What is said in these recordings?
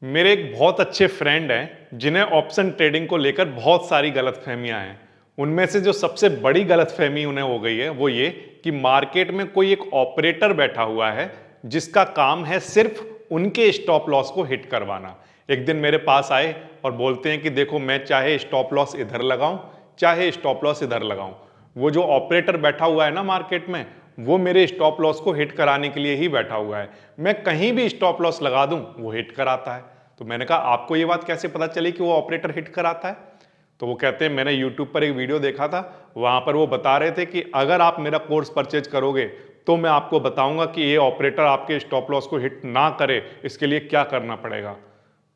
मेरे एक बहुत अच्छे फ्रेंड हैं जिन्हें ऑप्शन ट्रेडिंग को लेकर बहुत सारी गलतफहमियां हैं। उनमें से जो सबसे बड़ी गलतफहमी उन्हें हो गई है वो ये कि मार्केट में कोई एक ऑपरेटर बैठा हुआ है जिसका काम है सिर्फ उनके स्टॉप लॉस को हिट करवाना। एक दिन मेरे पास आए और बोलते हैं कि देखो, मैं चाहे स्टॉप लॉस इधर लगाऊं चाहे स्टॉप लॉस इधर लगाऊं, वो जो ऑपरेटर बैठा हुआ है ना मार्केट में, वो मेरे स्टॉप लॉस को हिट कराने के लिए ही बैठा हुआ है। मैं कहीं भी स्टॉप लॉस लगा दूं वो हिट कराता है। तो मैंने कहा, आपको ये बात कैसे पता चली कि वो ऑपरेटर हिट कराता है? तो वो कहते हैं, मैंने यूट्यूब पर एक वीडियो देखा था, वहां पर वो बता रहे थे कि अगर आप मेरा कोर्स परचेज करोगे तो मैं आपको बताऊंगा कि ये ऑपरेटर आपके स्टॉप लॉस को हिट ना करे, इसके लिए क्या करना पड़ेगा।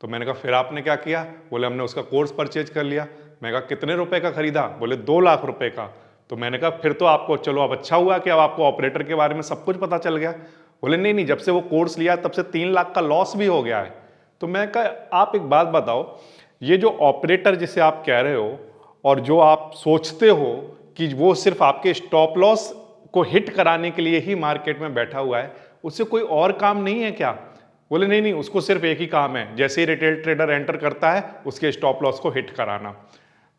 तो मैंने कहा, फिर आपने क्या किया? बोले, हमने उसका कोर्स परचेज कर लिया। मैं कहा, कितने रुपए का खरीदा? बोले, 2 लाख रुपए का। तो मैंने कहा, फिर तो आपको, चलो अब अच्छा हुआ कि अब आपको ऑपरेटर के बारे में सब कुछ पता चल गया। बोले, नहीं नहीं, जब से वो कोर्स लिया तब से 3 लाख का लॉस भी हो गया है। तो मैं कहा, आप एक बात बताओ, ये जो ऑपरेटर जिसे आप कह रहे हो और जो आप सोचते हो कि वो सिर्फ आपके स्टॉप लॉस को हिट कराने के लिए ही मार्केट में बैठा हुआ है, उससे कोई और काम नहीं है क्या? बोले, नहीं नहीं, उसको सिर्फ एक ही काम है, जैसे ही रिटेल ट्रेडर एंटर करता है उसके स्टॉप लॉस को हिट कराना।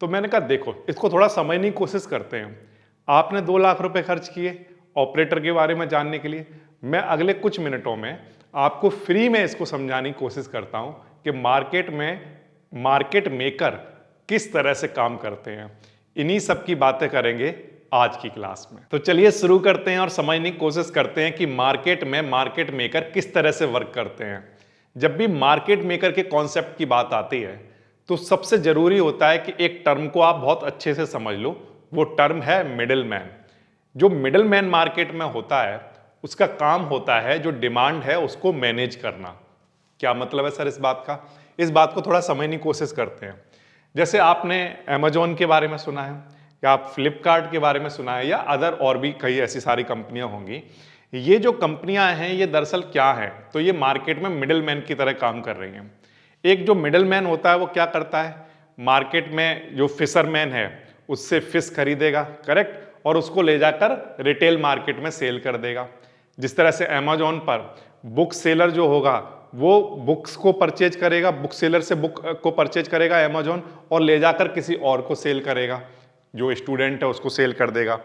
तो मैंने कहा, देखो, इसको थोड़ा समझने की कोशिश करते हैं। आपने 2 लाख रुपए खर्च किए ऑपरेटर के बारे में जानने के लिए। मैं अगले कुछ मिनटों में आपको फ्री में इसको समझाने की कोशिश करता हूं कि मार्केट में मार्केट मेकर किस तरह से काम करते हैं। इन्हीं सब की बातें करेंगे आज की क्लास में। तो चलिए शुरू करते हैं और समझने की कोशिश करते हैं कि मार्केट में मार्केट मेकर किस तरह से वर्क करते हैं। जब भी मार्केट मेकर के कॉन्सेप्ट की बात आती है तो सबसे जरूरी होता है कि एक टर्म को आप बहुत अच्छे से समझ लो। वो टर्म है मिडिल मैन। जो मिडिल मैन मार्केट में होता है उसका काम होता है जो डिमांड है उसको मैनेज करना। क्या मतलब है सर इस बात का? इस बात को थोड़ा समझने की कोशिश करते हैं। जैसे आपने अमेजोन के बारे में सुना है, या आप फ्लिपकार्ट के बारे में सुना है, या अदर और भी कई ऐसी सारी कंपनियां होंगी। ये जो कंपनियां हैं ये दरअसल क्या है, तो ये मार्केट में मिडिल मैन की तरह काम कर रही हैं। एक जो मिडिल मैन होता है वो क्या करता है, मार्केट में जो फिशरमैन है उससे फिश खरीदेगा, करेक्ट, और उसको ले जाकर रिटेल मार्केट में सेल कर देगा। जिस तरह से अमेजोन पर बुक सेलर जो होगा वो बुक्स को परचेज करेगा, बुक सेलर से बुक को परचेज करेगा अमेजोन, और ले जाकर किसी और को सेल करेगा, जो स्टूडेंट है उसको सेल कर देगा।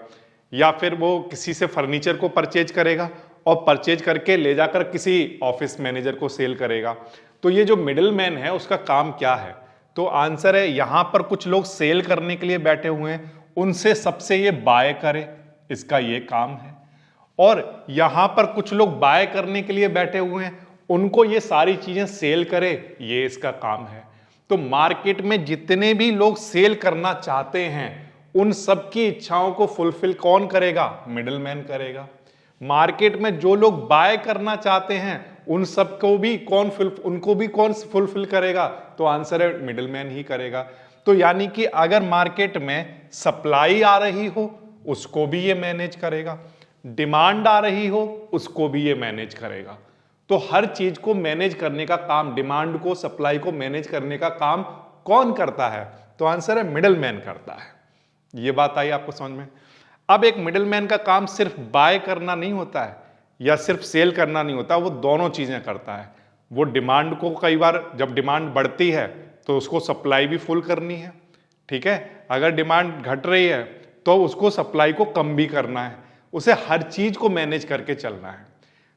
या फिर वो किसी से फर्नीचर को परचेज करेगा और परचेज करके ले जाकर किसी ऑफिस मैनेजर को सेल करेगा। तो ये जो मिडिल मैन है उसका काम क्या है? तो आंसर है, यहां पर कुछ लोग सेल करने के लिए बैठे हुए हैं, उनसे सबसे ये बाय करे, इसका ये काम है। और यहां पर कुछ लोग बाय करने के लिए बैठे हुए हैं, उनको ये सारी चीजें सेल करे, ये इसका काम है। तो मार्केट में जितने भी लोग सेल करना चाहते हैं उन सबकी इच्छाओं को फुलफिल कौन करेगा? मिडिल मैन करेगा। मार्केट में जो लोग बाय करना चाहते हैं उन सबको भी उनको भी कौन फुलफिल करेगा? तो आंसर है, मिडिल मैन ही करेगा। तो यानी कि अगर मार्केट में सप्लाई आ रही हो उसको भी ये मैनेज करेगा, डिमांड आ रही हो उसको भी ये मैनेज करेगा। तो हर चीज को मैनेज करने का काम, डिमांड को, सप्लाई को मैनेज करने का काम कौन करता है? तो आंसर है, मिडिल मैन करता है। ये बात आई आपको समझ में? अब एक मिडिल मैन का काम सिर्फ बाय करना नहीं होता है या सिर्फ सेल करना नहीं होता, वो दोनों चीजें करता है। वो डिमांड को, कई बार जब डिमांड बढ़ती है तो उसको सप्लाई भी फुल करनी है, ठीक है। अगर डिमांड घट रही है तो उसको सप्लाई को कम भी करना है, उसे हर चीज को मैनेज करके चलना है।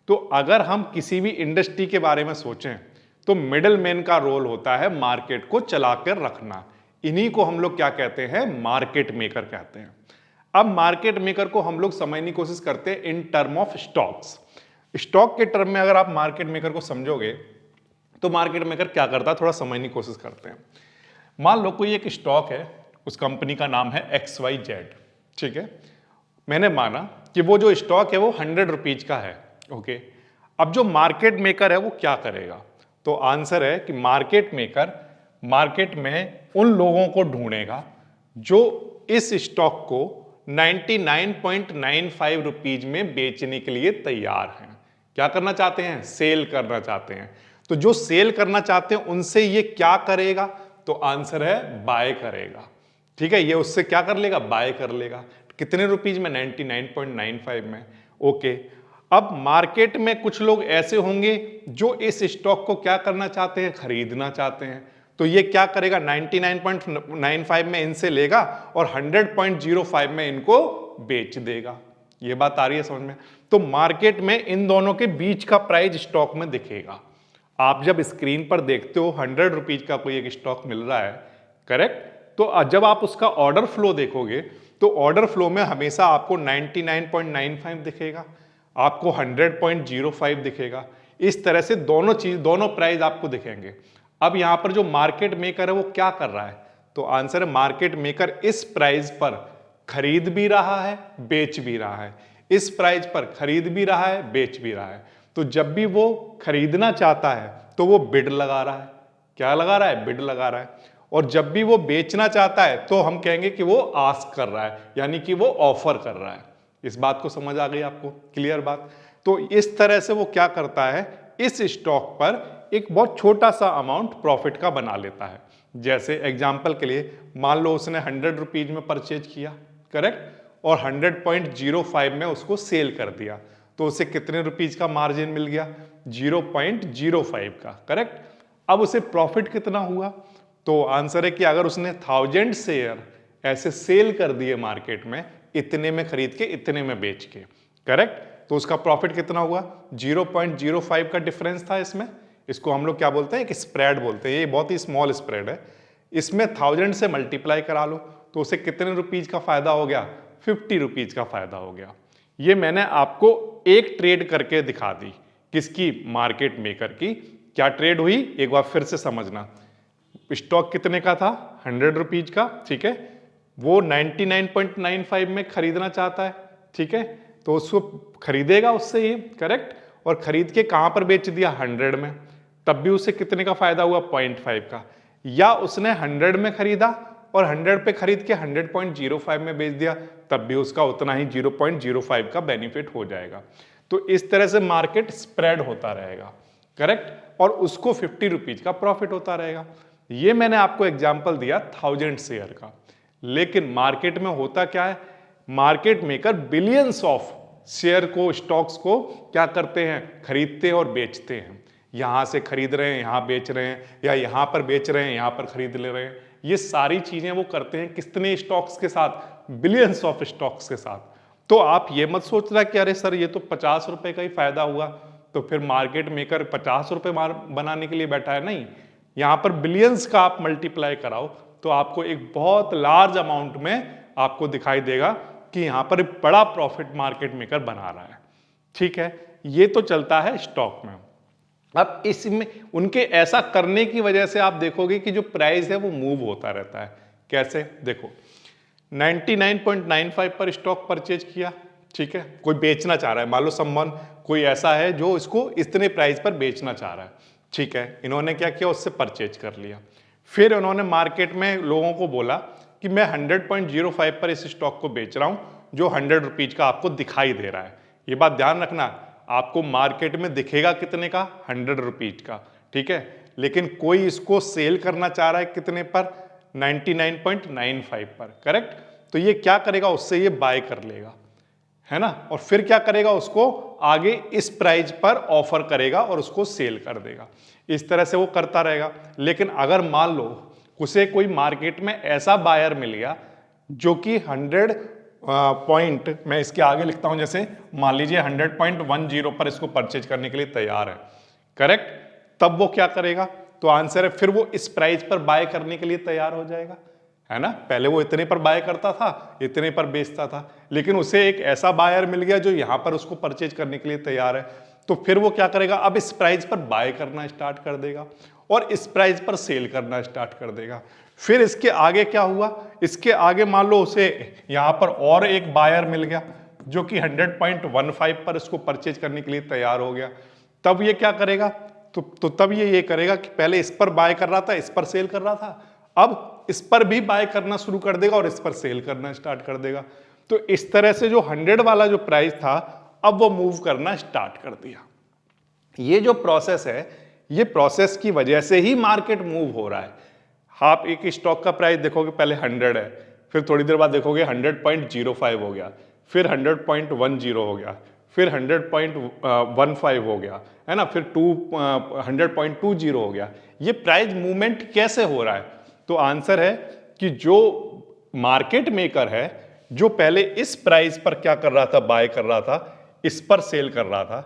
तो अगर हम किसी भी इंडस्ट्री के बारे में सोचें तो मिडिल मैन का रोल होता है मार्केट को चलाकर रखना। इन्हीं को हम लोग क्या कहते हैं? मार्केट मेकर कहते हैं। अब मार्केट मेकर को हम लोग समझने की कोशिश करते हैं in term of stocks. Stock के टर्म में अगर आप मार्केट मेकर को समझोगे तो मार्केट मेकर क्या करता है, थोड़ा समझने की कोशिश करते हैं। मान लो कोई एक स्टॉक है, उस कंपनी का नाम है XYZ, ठीक है। मैंने माना कि वो जो स्टॉक है वो 100 रुपीज का है, ओके। अब जो मार्केट मेकर है वो क्या करेगा? तो आंसर है कि मार्केट मेकर मार्केट में उन लोगों को ढूंढेगा जो इस स्टॉक को 99.95 रुपीज में बेचने के लिए तैयार हैं। क्या करना चाहते हैं? सेल करना चाहते हैं। तो जो सेल करना चाहते हैं उनसे ये क्या करेगा? तो आंसर है, बाय करेगा, ठीक है। ये उससे क्या कर लेगा? बाय कर लेगा। कितने रुपीज में? 99.95 में, ओके। अब मार्केट में कुछ लोग ऐसे होंगे जो इस स्टॉक को क्या करना चाहते हैं, खरीदना चाहते हैं। तो ये क्या करेगा, 99.95 में इनसे लेगा और 100.05 में इनको बेच देगा। ये बात आ रही है समझ में? तो मार्केट में इन दोनों के बीच का प्राइस स्टॉक में दिखेगा। आप जब स्क्रीन पर देखते हो 100 रुपीज का कोई एक स्टॉक मिल रहा है, करेक्ट, तो जब आप उसका ऑर्डर फ्लो देखोगे तो ऑर्डर फ्लो में हमेशा आपको 99.95 दिखेगा, आपको 100.05 दिखेगा। इस तरह से दोनों प्राइस आपको दिखेंगे। अब यहां पर जो मार्केट मेकर है वो क्या कर रहा है, तो आंसर है मार्केट मेकर इस प्राइस पर खरीद भी रहा है, बेच भी रहा है। इस प्राइस पर खरीद भी रहा है, बेच भी रहा है। तो जब भी वो खरीदना चाहता है तो वो बिड लगा रहा है। क्या लगा रहा है, बिड लगा रहा है। और जब भी वो बेचना चाहता है तो हम कहेंगे कि वो आस्क कर रहा है, यानी कि वो ऑफर कर रहा है। इस बात को समझ आ गई आपको, क्लियर बात? तो इस तरह से वो क्या करता है, इस स्टॉक पर एक बहुत छोटा सा अमाउंट प्रॉफिट का बना लेता है। जैसे एग्जांपल के लिए मान लो उसने 100 रुपीज में परचेज किया, करेक्ट, और 100.05 में उसको सेल कर दिया, तो उसे कितने रुपीज का मार्जिन मिल गया, 0.05 का, करेक्ट। अब उसे प्रॉफिट कितना हुआ, तो आंसर है कि अगर उसने 1000 शेयर ऐसे सेल कर दिए मार्केट में, इतने में खरीद के इतने में बेच के, करेक्ट, तो उसका प्रॉफिट कितना हुआ, 0.05 का डिफरेंस था इसमें। इसको हम लोग क्या बोलते हैं, एक स्प्रेड बोलते हैं। ये बहुत ही स्मॉल स्प्रेड है। इसमें 1000 से मल्टीप्लाई करा लो तो उसे कितने रुपीज का फायदा हो गया, 50 रुपीज का फायदा हो गया। ये मैंने आपको एक ट्रेड करके दिखा दी, किसकी, मार्केट मेकर की। क्या ट्रेड हुई, एक बार फिर से समझना। स्टॉक कितने का था, 100 रुपीज का, ठीक है। वो 99.95 में खरीदना चाहता है, ठीक है, तो उसको खरीदेगा उससे ये, करेक्ट, और खरीद के कहां पर बेच दिया, 100 में, तब भी उसे कितने का फायदा हुआ, 0.5 का। या उसने 100 में खरीदा और 100 पे खरीद के 100.05 में बेच दिया, तब भी उसका उतना ही 0.05 का बेनिफिट हो जाएगा। तो इस तरह से मार्केट स्प्रेड होता रहेगा, करेक्ट, और उसको 50 रुपीज का प्रॉफिट होता रहेगा। ये मैंने आपको एग्जांपल दिया 1000 शेयर का। लेकिन मार्केट में होता क्या है, market maker billions of share को, स्टॉक्स को क्या करते हैं, खरीदते हैं और बेचते हैं। यहां से खरीद रहे हैं, यहां बेच रहे हैं, या यहां पर बेच रहे हैं, यहां पर खरीद ले रहे हैं। ये सारी चीजें वो करते हैं कितने स्टॉक्स के साथ, बिलियंस ऑफ स्टॉक्स के साथ। तो आप ये मत सोचना कि अरे सर ये तो 50 रुपए का ही फायदा हुआ, तो फिर मार्केट मेकर 50 रुपए बनाने के लिए बैठा है, नहीं। यहां पर बिलियंस का आप मल्टीप्लाई कराओ तो आपको एक बहुत लार्ज अमाउंट में आपको दिखाई देगा कि यहां पर एक बड़ा प्रॉफिट मार्केट मेकर बना रहा है, ठीक है। ये तो चलता है स्टॉक में। अब इसमें उनके ऐसा करने की वजह से आप देखोगे कि जो प्राइस है वो मूव होता रहता है। कैसे, देखो 99.95 पर स्टॉक परचेज किया, ठीक है, कोई बेचना चाह रहा है, मान लो समवन कोई ऐसा है जो इसको इतने प्राइस पर बेचना चाह रहा है, ठीक है, इन्होंने क्या किया, उससे परचेज कर लिया। फिर उन्होंने मार्केट में लोगों को बोला कि मैं 100.05 पर इस स्टॉक को बेच रहा हूं, जो 100 रुपीज का आपको दिखाई दे रहा है। ये बात ध्यान रखना, आपको मार्केट में दिखेगा कितने का, 100 रुपीज का, ठीक है, लेकिन कोई इसको सेल करना चाह रहा है कितने पर, 99.95 पर, करेक्ट। तो ये क्या करेगा, उससे ये बाय कर लेगा, है ना, और फिर क्या करेगा, उसको आगे इस प्राइस पर ऑफर करेगा और उसको सेल कर देगा। इस तरह से वो करता रहेगा। लेकिन अगर मान लो उसे कोई मार्केट में ऐसा बायर मिल गया जो कि 100 पॉइंट, मैं इसके आगे लिखता हूं, जैसे मान लीजिए 100.10 पर इसको परचेज करने के लिए तैयार है, करेक्ट, तब वो क्या करेगा, तो आंसर है फिर वो इस प्राइस पर बाय करने के लिए तैयार हो जाएगा, है ना। पहले वो इतने पर बाय करता था, इतने पर बेचता था, लेकिन उसे एक ऐसा बायर मिल गया जो यहां पर उसको परचेज करने के लिए तैयार है, तो फिर वो क्या करेगा, अब इस प्राइस पर बाय करना स्टार्ट कर देगा और इस प्राइस पर सेल करना स्टार्ट कर देगा। फिर इसके आगे क्या हुआ, इसके आगे मान लो उसे यहां पर और एक बायर मिल गया जो कि 100.15 पर इसको परचेज करने के लिए तैयार हो गया। तब ये क्या करेगा, तो तब ये करेगा कि पहले इस पर बाय कर रहा था, इस पर सेल कर रहा था, अब इस पर भी बाय करना शुरू कर देगा और इस पर सेल करना स्टार्ट कर देगा। तो इस तरह से जो 100 वाला जो प्राइस था, अब वो मूव करना स्टार्ट कर दिया। ये जो प्रोसेस है, ये प्रोसेस की वजह से ही मार्केट मूव हो रहा है। आप एक स्टॉक का प्राइस देखोगे, पहले 100 है, फिर थोड़ी देर बाद देखोगे 100.05 हो गया, फिर 100.10 हो गया, फिर 100.15 हो गया, है ना, फिर 100.20 हो गया। ये प्राइस मूवमेंट कैसे हो रहा है? तो आंसर है कि जो मार्केट मेकर है, जो पहले इस प्राइस पर क्या कर रहा था, बाय कर रहा था, इस पर सेल कर रहा था।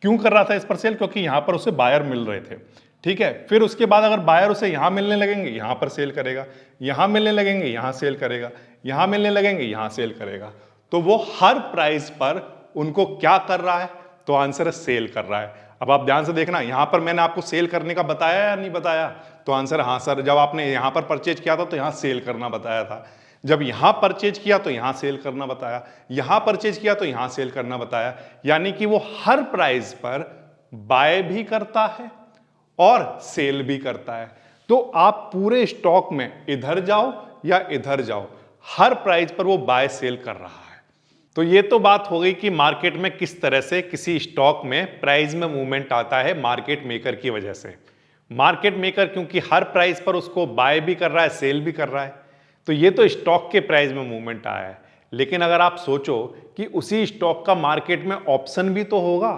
क्यों कर रहा था इस पर सेल? क्योंकि यहां पर उसे बायर मिल रहे थे, ठीक है। फिर उसके बाद अगर बायर उसे यहां मिलने लगेंगे, यहां पर सेल करेगा, यहां मिलने लगेंगे, यहां सेल करेगा, यहां मिलने लगेंगे, यहां सेल करेगा। तो वो हर प्राइस पर उनको क्या कर रहा है? तो आंसर है सेल कर रहा है। अब आप ध्यान से देखना, यहां पर मैंने आपको सेल करने का बताया या नहीं बताया? तो आंसर हाँ सर, जब आपने यहां पर परचेज किया था तो यहां सेल करना बताया था, जब यहां परचेज किया तो यहां सेल करना बताया, यहां परचेज किया तो यहां सेल करना बताया। यानी कि वो हर प्राइस पर बाय भी करता है और सेल भी करता है। तो आप पूरे स्टॉक में इधर जाओ या इधर जाओ, हर प्राइस पर वो बाय सेल कर रहा है। तो ये तो बात हो गई कि मार्केट में किस तरह से किसी स्टॉक में प्राइस में मूवमेंट आता है मार्केट मेकर की वजह से। मार्केट मेकर क्योंकि हर प्राइस पर उसको बाय भी कर रहा है, सेल भी कर रहा है, तो ये तो स्टॉक के प्राइस में मूवमेंट आया है। लेकिन अगर आप सोचो कि उसी स्टॉक का मार्केट में ऑप्शन भी तो होगा,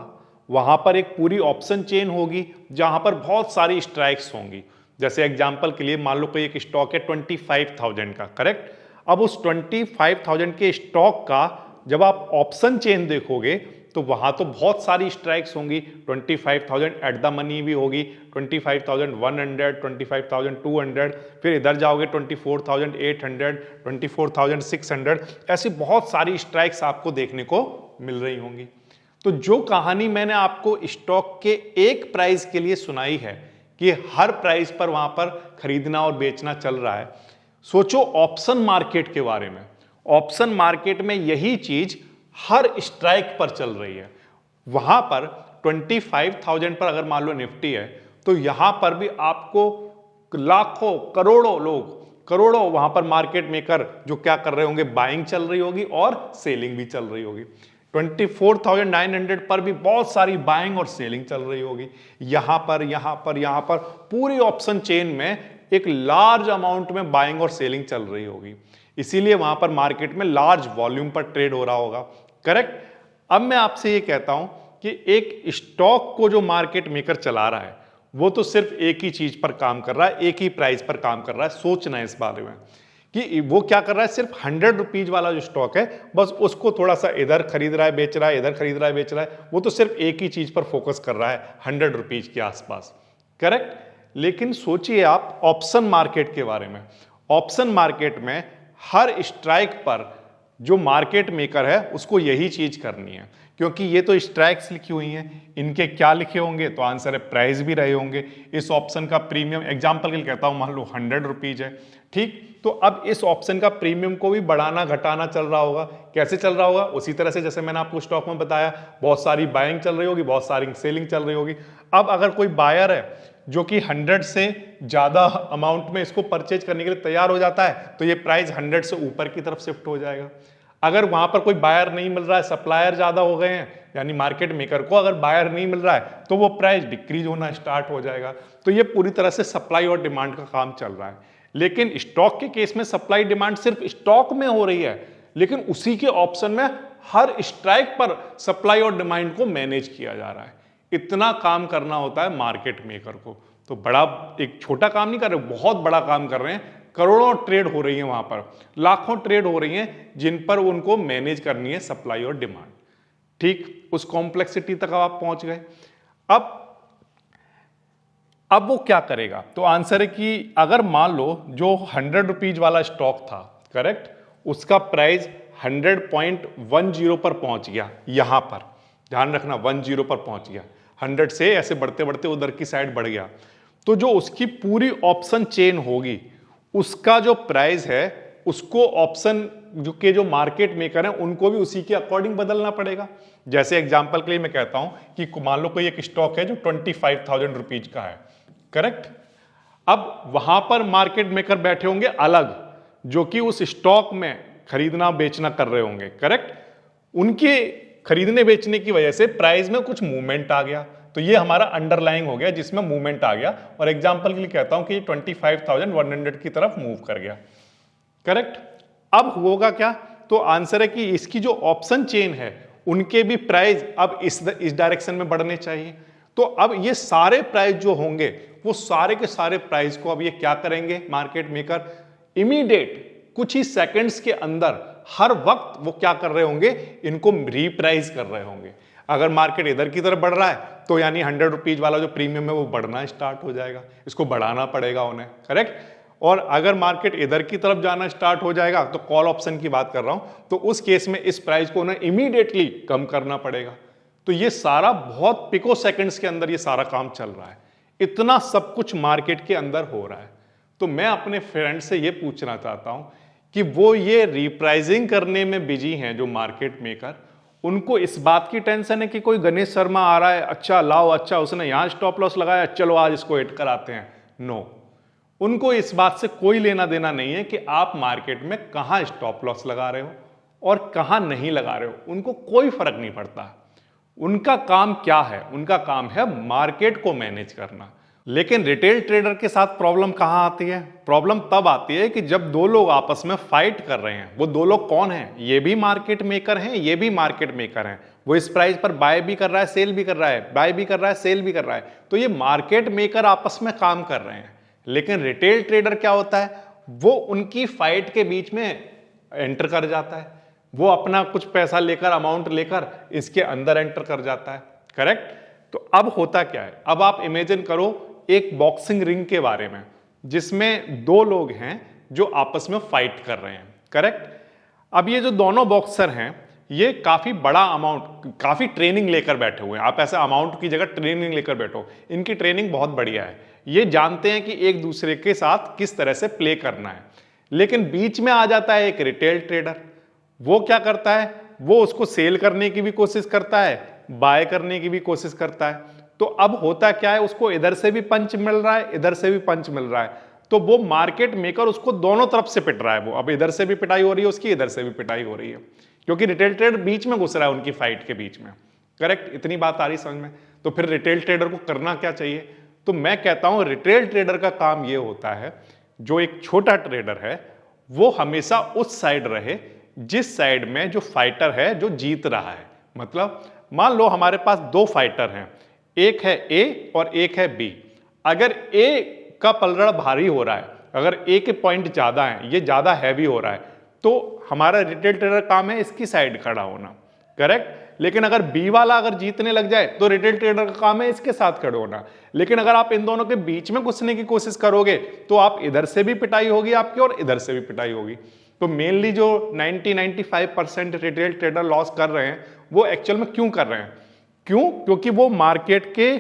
वहां पर एक पूरी ऑप्शन चेन होगी जहां पर बहुत सारी स्ट्राइक्स होंगी। जैसे एग्जांपल के लिए मान लो कोई एक स्टॉक है 25,000 का, करेक्ट। अब उस 25,000 के स्टॉक का जब आप ऑप्शन चेन देखोगे तो वहां तो बहुत सारी स्ट्राइक्स होंगी। 25,000 एट द मनी भी होगी, 25,100, 25,200, फिर इधर जाओगे 24,800, 24,600, ऐसी बहुत सारी स्ट्राइक्स आपको देखने को मिल रही होंगी। तो जो कहानी मैंने आपको स्टॉक के एक प्राइस के लिए सुनाई है कि हर प्राइस पर वहां पर खरीदना और बेचना चल रहा है, सोचो ऑप्शन मार्केट के बारे में। ऑप्शन मार्केट में यही चीज हर स्ट्राइक पर चल रही है। वहां पर 25,000 पर अगर मान लो निफ्टी है, तो यहां पर भी आपको लाखों करोड़ों लोग, करोड़ों वहां पर मार्केट मेकर जो क्या कर रहे होंगे, बाइंग चल रही होगी और सेलिंग भी चल रही होगी। 24,900 पर भी बहुत सारी बाइंग और सेलिंग चल रही होगी। यहां पर यहां पर यहां पर पूरी ऑप्शन चेन में एक लार्ज अमाउंट में बाइंग और सेलिंग चल रही होगी, इसीलिए वहां पर मार्केट में लार्ज वॉल्यूम पर ट्रेड हो रहा होगा, करेक्ट। अब मैं आपसे ये कहता हूं कि एक स्टॉक को जो मार्केट मेकर चला रहा है वो तो सिर्फ एक ही चीज पर काम कर रहा है, एक ही प्राइस पर काम कर रहा है। सोचना है इस बारे में कि वो क्या कर रहा है, सिर्फ 100 रुपीज वाला जो स्टॉक है बस उसको थोड़ा सा इधर खरीद रहा है, बेच रहा है, इधर खरीद रहा है, बेच रहा है। वो तो सिर्फ एक ही चीज पर फोकस कर रहा है 100 रुपीज के आसपास, करेक्ट। लेकिन सोचिए आप ऑप्शन मार्केट के बारे में। ऑप्शन मार्केट में हर स्ट्राइक पर जो मार्केट मेकर है उसको यही चीज करनी है, क्योंकि ये तो स्ट्राइक्स लिखी हुई हैं, इनके क्या लिखे होंगे, तो आंसर है प्राइस भी रहे होंगे। इस ऑप्शन का प्रीमियम एग्जांपल के लिए कहता हूं, मान लो 100 रुपीज है, ठीक। तो अब इस ऑप्शन का प्रीमियम को भी बढ़ाना घटाना चल रहा होगा। कैसे चल रहा होगा? उसी तरह से जैसे मैंने आपको स्टॉक में बताया, बहुत सारी बाइंग चल रही होगी, बहुत सारी सेलिंग चल रही होगी। अब अगर कोई बायर है जो कि 100 से ज्यादा अमाउंट में इसको परचेज करने के लिए तैयार हो जाता है, तो ये प्राइस 100 से ऊपर की तरफ शिफ्ट हो जाएगा। अगर वहां पर कोई बायर नहीं मिल रहा है, सप्लायर ज्यादा हो गए हैं, यानी मार्केट मेकर को अगर बायर नहीं मिल रहा है, तो वो प्राइस डिक्रीज होना स्टार्ट हो जाएगा। तो ये पूरी तरह से सप्लाई और डिमांड का काम चल रहा है। लेकिन स्टॉक के केस में सप्लाई डिमांड सिर्फ स्टॉक में हो रही है, लेकिन उसी के ऑप्शन में हर स्ट्राइक पर सप्लाई और डिमांड को मैनेज किया जा रहा है। इतना काम करना होता है मार्केट मेकर को। तो बड़ा एक छोटा काम नहीं कर रहे, बहुत बड़ा काम कर रहे हैं। करोड़ों ट्रेड हो रही है वहां पर, लाखों ट्रेड हो रही हैं जिन पर उनको मैनेज करनी है सप्लाई और डिमांड, ठीक। उस कॉम्प्लेक्सिटी तक आप पहुंच गए। अब वो क्या करेगा? तो आंसर है कि अगर मान लो जो 100 रुपीज वाला स्टॉक था, करेक्ट, उसका प्राइस 100.10 पर पहुंच गया, यहां पर ध्यान रखना 10 पर पहुंच गया, 100 से ऐसे बढ़ते बढ़ते उधर की साइड बढ़ गया, तो जो उसकी पूरी ऑप्शन चेन होगी उसका जो प्राइस है उसको ऑप्शन जो मार्केट मेकर है उनको भी उसी के अकॉर्डिंग बदलना पड़ेगा। जैसे एग्जांपल के लिए मैं कहता हूं कि मान लो कोई एक स्टॉक है जो 25,000 रुपीज का है, करेक्ट। अब वहां पर मार्केट मेकर बैठे होंगे अलग, जो कि उस स्टॉक में खरीदना बेचना कर रहे होंगे, करेक्ट। उनके खरीदने बेचने की वजह से प्राइस में कुछ मूवमेंट आ गया, तो ये हमारा अंडरलाइंग हो गया जिसमें मूवमेंट आ गया। और एग्जांपल के लिए कहता हूं कि 25,100 की तरफ मूव कर गया, करेक्ट। अब होगा क्या? तो आंसर है कि इसकी जो ऑप्शन चेन है उनके भी प्राइस अब इस डायरेक्शन में बढ़ने चाहिए। तो अब ये सारे प्राइस जो होंगे वो सारे के सारे प्राइस को अब ये क्या करेंगे मार्केट मेकर, इमीडिएट कुछ ही सेकंड्स के अंदर हर वक्त वो क्या कर रहे होंगे, इनको रीप्राइस कर रहे होंगे। अगर मार्केट इधर की तरफ बढ़ रहा है तो यानी 100 रुपीज वाला जो प्रीमियम है वो बढ़ना स्टार्ट हो जाएगा, इसको बढ़ाना पड़ेगा उन्हें, करेक्ट। और अगर मार्केट इधर की तरफ जाना स्टार्ट हो जाएगा, तो कॉल ऑप्शन की बात कर रहा हूं, तो उस केस में इस प्राइस को उन्हें इमीडिएटली कम करना पड़ेगा। तो ये सारा बहुत पिको सेकंड्स के अंदर ये सारा काम चल रहा है, इतना सब कुछ मार्केट के अंदर हो रहा है। तो मैं अपने फ्रेंड से ये पूछना चाहता हूं कि वो ये रिप्राइजिंग करने में बिजी हैं जो मार्केट मेकर, उनको इस बात की टेंशन है कि कोई गणेश शर्मा आ रहा है, अच्छा लाओ, अच्छा उसने यहां स्टॉप लॉस लगाया, चलो आज इसको हिट कराते हैं। नो, उनको इस बात से कोई लेना देना नहीं है कि आप मार्केट में कहां स्टॉप लॉस लगा रहे हो और कहां नहीं लगा रहे हो, उनको कोई फर्क नहीं पड़ता। उनका काम क्या है, उनका काम है मार्केट को मैनेज करना। लेकिन रिटेल ट्रेडर के साथ प्रॉब्लम कहां आती है? प्रॉब्लम तब आती है कि जब दो लोग आपस में फाइट कर रहे हैं। वो दो लोग कौन हैं? ये भी मार्केट मेकर हैं, ये भी मार्केट मेकर हैं। वो इस प्राइस पर बाय भी कर रहा है, सेल भी कर रहा है, बाय भी कर रहा है, सेल भी कर रहा है। तो ये मार्केट मेकर आपस में काम कर रहे हैं। लेकिन रिटेल ट्रेडर क्या होता है, वो उनकी फाइट के बीच में एंटर कर जाता है। वो अपना कुछ पैसा लेकर, अमाउंट लेकर इसके अंदर एंटर कर जाता है, करेक्ट। तो अब होता क्या है, अब आप इमेजिन करो एक बॉक्सिंग रिंग के बारे में, जिसमें दो लोग हैं जो आपस में फाइट कर रहे हैं, करेक्ट। अब ये जो दोनों बॉक्सर हैं, ये काफी बड़ा अमाउंट, काफी ट्रेनिंग लेकर बैठे हुए हैं। आप ऐसे अमाउंट की जगह ट्रेनिंग लेकर बैठो, इनकी ट्रेनिंग बहुत बढ़िया है। ये जानते हैं कि एक दूसरे के साथ किस तरह से प्ले करना है। लेकिन बीच में आ जाता है एक रिटेल ट्रेडर। वो क्या करता है, वो उसको सेल करने की भी कोशिश करता है, बाय करने की भी कोशिश करता है। तो अब होता क्या है, उसको इधर से भी पंच मिल रहा है, इधर से भी पंच मिल रहा है। तो वो मार्केट मेकर उसको दोनों तरफ से पिट रहा है। वो अब इधर से भी पिटाई हो रही है उसकी, इधर से भी पिटाई हो रही है, क्योंकि रिटेल ट्रेडर बीच में घुस रहा है उनकी फाइट के बीच में, करेक्ट। इतनी बात आ रही समझ में? तो फिर रिटेल ट्रेडर को करना क्या चाहिए? तो मैं कहता हूं रिटेल ट्रेडर का काम यह होता है, जो एक छोटा ट्रेडर है वो हमेशा उस साइड रहे जिस साइड में जो फाइटर है जो जीत रहा है। मतलब मान लो हमारे पास दो फाइटर हैं, एक है ए और एक है बी। अगर ए का पलड़ा भारी हो रहा है, अगर ए के पॉइंट ज्यादा हैं, ये ज्यादा हैवी हो रहा है, तो हमारा रिटेल ट्रेडर काम है इसकी साइड खड़ा होना, करेक्ट। लेकिन अगर बी वाला अगर जीतने लग जाए तो रिटेल ट्रेडर का काम है इसके साथ खड़े होना। लेकिन अगर आप इन दोनों के बीच में घुसने की कोशिश करोगे तो आप इधर से भी पिटाई होगी आपकी और इधर से भी पिटाई होगी। तो मेनली जो 90-95% रिटेल ट्रेडर लॉस कर रहे हैं, वो एक्चुअल में क्यों कर रहे हैं? क्यों? क्योंकि वो मार्केट के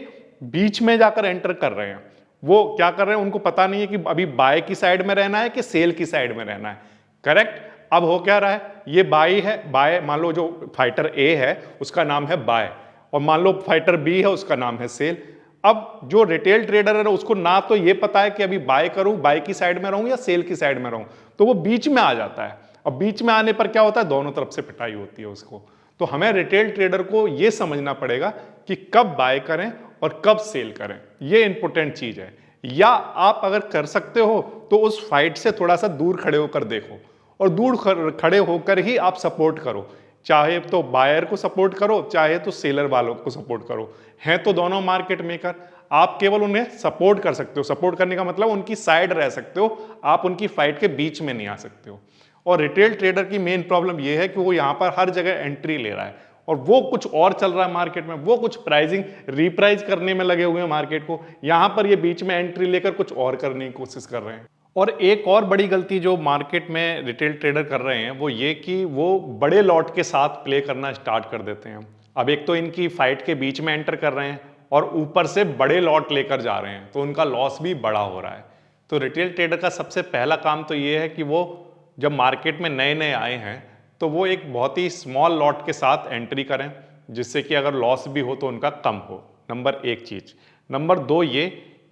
बीच में जाकर एंटर कर रहे हैं। वो क्या कर रहे हैं, उनको पता नहीं है कि अभी बाय की साइड में रहना है कि सेल की साइड में रहना है, करेक्ट। अब हो क्या रहा है, ये बाय है, बाय मान लो जो फाइटर ए है उसका नाम है बाय, और मान लो फाइटर बी है उसका नाम है सेल। अब जो रिटेल ट्रेडर है उसको ना तो ये पता है कि अभी बाय करूं, बाय की साइड में रहूं या सेल की साइड में रहूं, तो वो बीच में आ जाता है। अब बीच में आने पर क्या होता है, दोनों तरफ से पिटाई होती है उसको। तो हमें रिटेल ट्रेडर को यह समझना पड़ेगा कि कब बाय करें और कब सेल करें, यह इंपॉर्टेंट चीज है। या आप अगर कर सकते हो तो उस फाइट से थोड़ा सा दूर खड़े होकर देखो, और दूर खड़े होकर ही आप सपोर्ट करो। चाहे तो बायर को सपोर्ट करो, चाहे तो सेलर वालों को सपोर्ट करो। हैं तो दोनों मार्केट मेकर, आप केवल उन्हें सपोर्ट कर सकते हो। सपोर्ट करने का मतलब उनकी साइड रह सकते हो, आप उनकी फाइट के बीच में नहीं आ सकते हो। और रिटेल ट्रेडर की मेन प्रॉब्लम यह है कि वो यहां पर हर जगह एंट्री ले रहा है और वो कुछ और चल रहा है मार्केट में, वो कुछ प्राइसिंग रिप्राइज करने में लगे हुए हैं मार्केट को। यहां पर ये बीच में एंट्री लेकर कुछ और करने की कोशिश कर रहे हैं। और एक और बड़ी गलती जो मार्केट में रिटेल ट्रेडर कर रहे हैं वो ये कि वो बड़े लॉट के साथ प्ले करना स्टार्ट कर देते हैं। अब एक तो इनकी फाइट के बीच में एंटर कर रहे हैं और ऊपर से बड़े लॉट लेकर जा रहे हैं, तो उनका लॉस भी बड़ा हो रहा है। तो रिटेल ट्रेडर का सबसे पहला काम तो ये है कि वो जब मार्केट में नए नए आए हैं तो वो एक बहुत ही स्मॉल लॉट के साथ एंट्री करें, जिससे कि अगर लॉस भी हो तो उनका कम हो। नंबर एक चीज। नंबर दो ये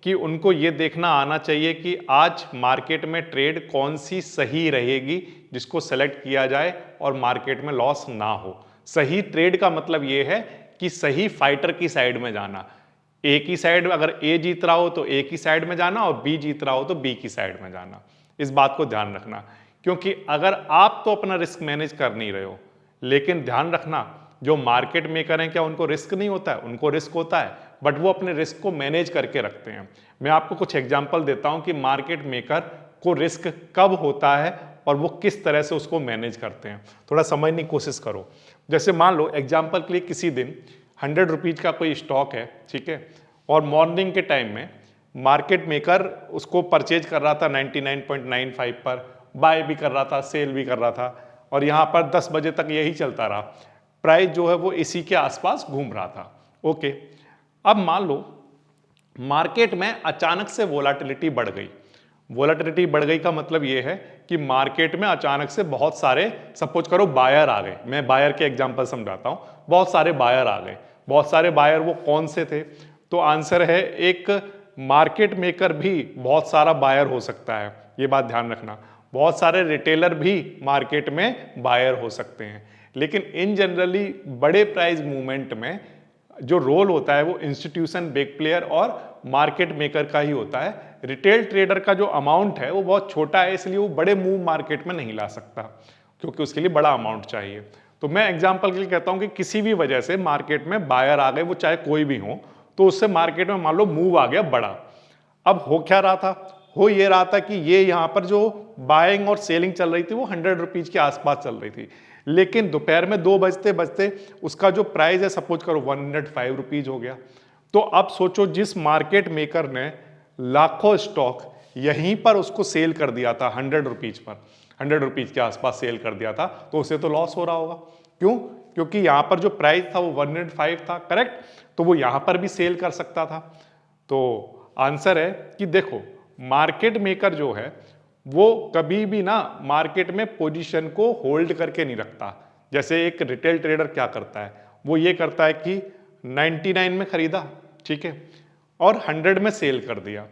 कि उनको ये देखना आना चाहिए कि आज मार्केट में ट्रेड कौन सी सही रहेगी जिसको सेलेक्ट किया जाए और मार्केट में लॉस ना हो। सही ट्रेड का मतलब ये है कि सही फाइटर की साइड में जाना। ए की साइड, अगर ए जीत रहा हो तो ए की साइड में जाना और बी जीत रहा हो तो बी की साइड में जाना। इस बात को ध्यान रखना, क्योंकि अगर आप तो अपना रिस्क मैनेज कर नहीं रहे हो, लेकिन ध्यान रखना जो मार्केट मेकर हैं क्या उनको रिस्क नहीं होता है? उनको रिस्क होता है, बट वो अपने रिस्क को मैनेज करके रखते हैं। मैं आपको कुछ एग्जांपल देता हूं कि मार्केट मेकर को रिस्क कब होता है और वो किस तरह से उसको मैनेज करते हैं। थोड़ा समझने की कोशिश करो। जैसे मान लो एग्जाम्पल के लिए किसी दिन 100 रुपीज का कोई स्टॉक है, ठीक है, और मॉर्निंग के टाइम में मार्केट मेकर उसको परचेज कर रहा था 99.95 पर, बाय भी कर रहा था, सेल भी कर रहा था, और यहाँ पर 10 बजे तक यही चलता रहा। प्राइस जो है वो इसी के आसपास घूम रहा था। ओके, अब मान लो मार्केट में अचानक से वोलाटिलिटी बढ़ गई। वोलाटिलिटी बढ़ गई का मतलब ये है कि मार्केट में अचानक से बहुत सारे, सपोज करो बायर आ गए, मैं बायर के एग्जांपल समझाता हूं, बहुत सारे बायर आ गए। बहुत सारे बायर वो कौन से थे? तो आंसर है एक मार्केट मेकर भी बहुत सारा बायर हो सकता है, ये बात ध्यान रखना। बहुत सारे रिटेलर भी मार्केट में बायर हो सकते हैं, लेकिन इन जनरली बड़े प्राइस मूवमेंट में जो रोल होता है वो इंस्टीट्यूशन, बिग प्लेयर और मार्केट मेकर का ही होता है। रिटेल ट्रेडर का जो अमाउंट है वो बहुत छोटा है, इसलिए वो बड़े मूव मार्केट में नहीं ला सकता, क्योंकि उसके लिए बड़ा अमाउंट चाहिए। तो मैं एग्जांपल के लिए कहता हूं कि किसी भी वजह से मार्केट में बायर आ गए, वो चाहे कोई भी हो, तो उससे मार्केट में मान लो मूव आ गया बड़ा। अब हो क्या रहा था? हो ये रहा था कि ये यहाँ पर जो बाइंग और सेलिंग चल रही थी वो 100 रुपीज के आसपास चल रही थी, लेकिन दोपहर में 2 बजते बजते उसका जो प्राइस है सपोज करो 105 रुपीज हो गया। तो अब सोचो जिस मार्केट मेकर ने लाखों स्टॉक यहीं पर उसको सेल कर दिया था 100 रुपीज पर, 100 रुपीज के आसपास सेल कर दिया था, तो उसे तो लॉस हो रहा होगा। क्यों? क्योंकि यहां पर जो प्राइस था वो 105 था, करेक्ट, तो वो यहां पर भी सेल कर सकता था। तो आंसर है कि देखो मार्केट मेकर जो है वो कभी भी ना मार्केट में पोजीशन को होल्ड करके नहीं रखता। जैसे एक रिटेल ट्रेडर क्या करता है, वो ये करता है कि 99 में खरीदा, ठीक है, और 100 में सेल कर दिया।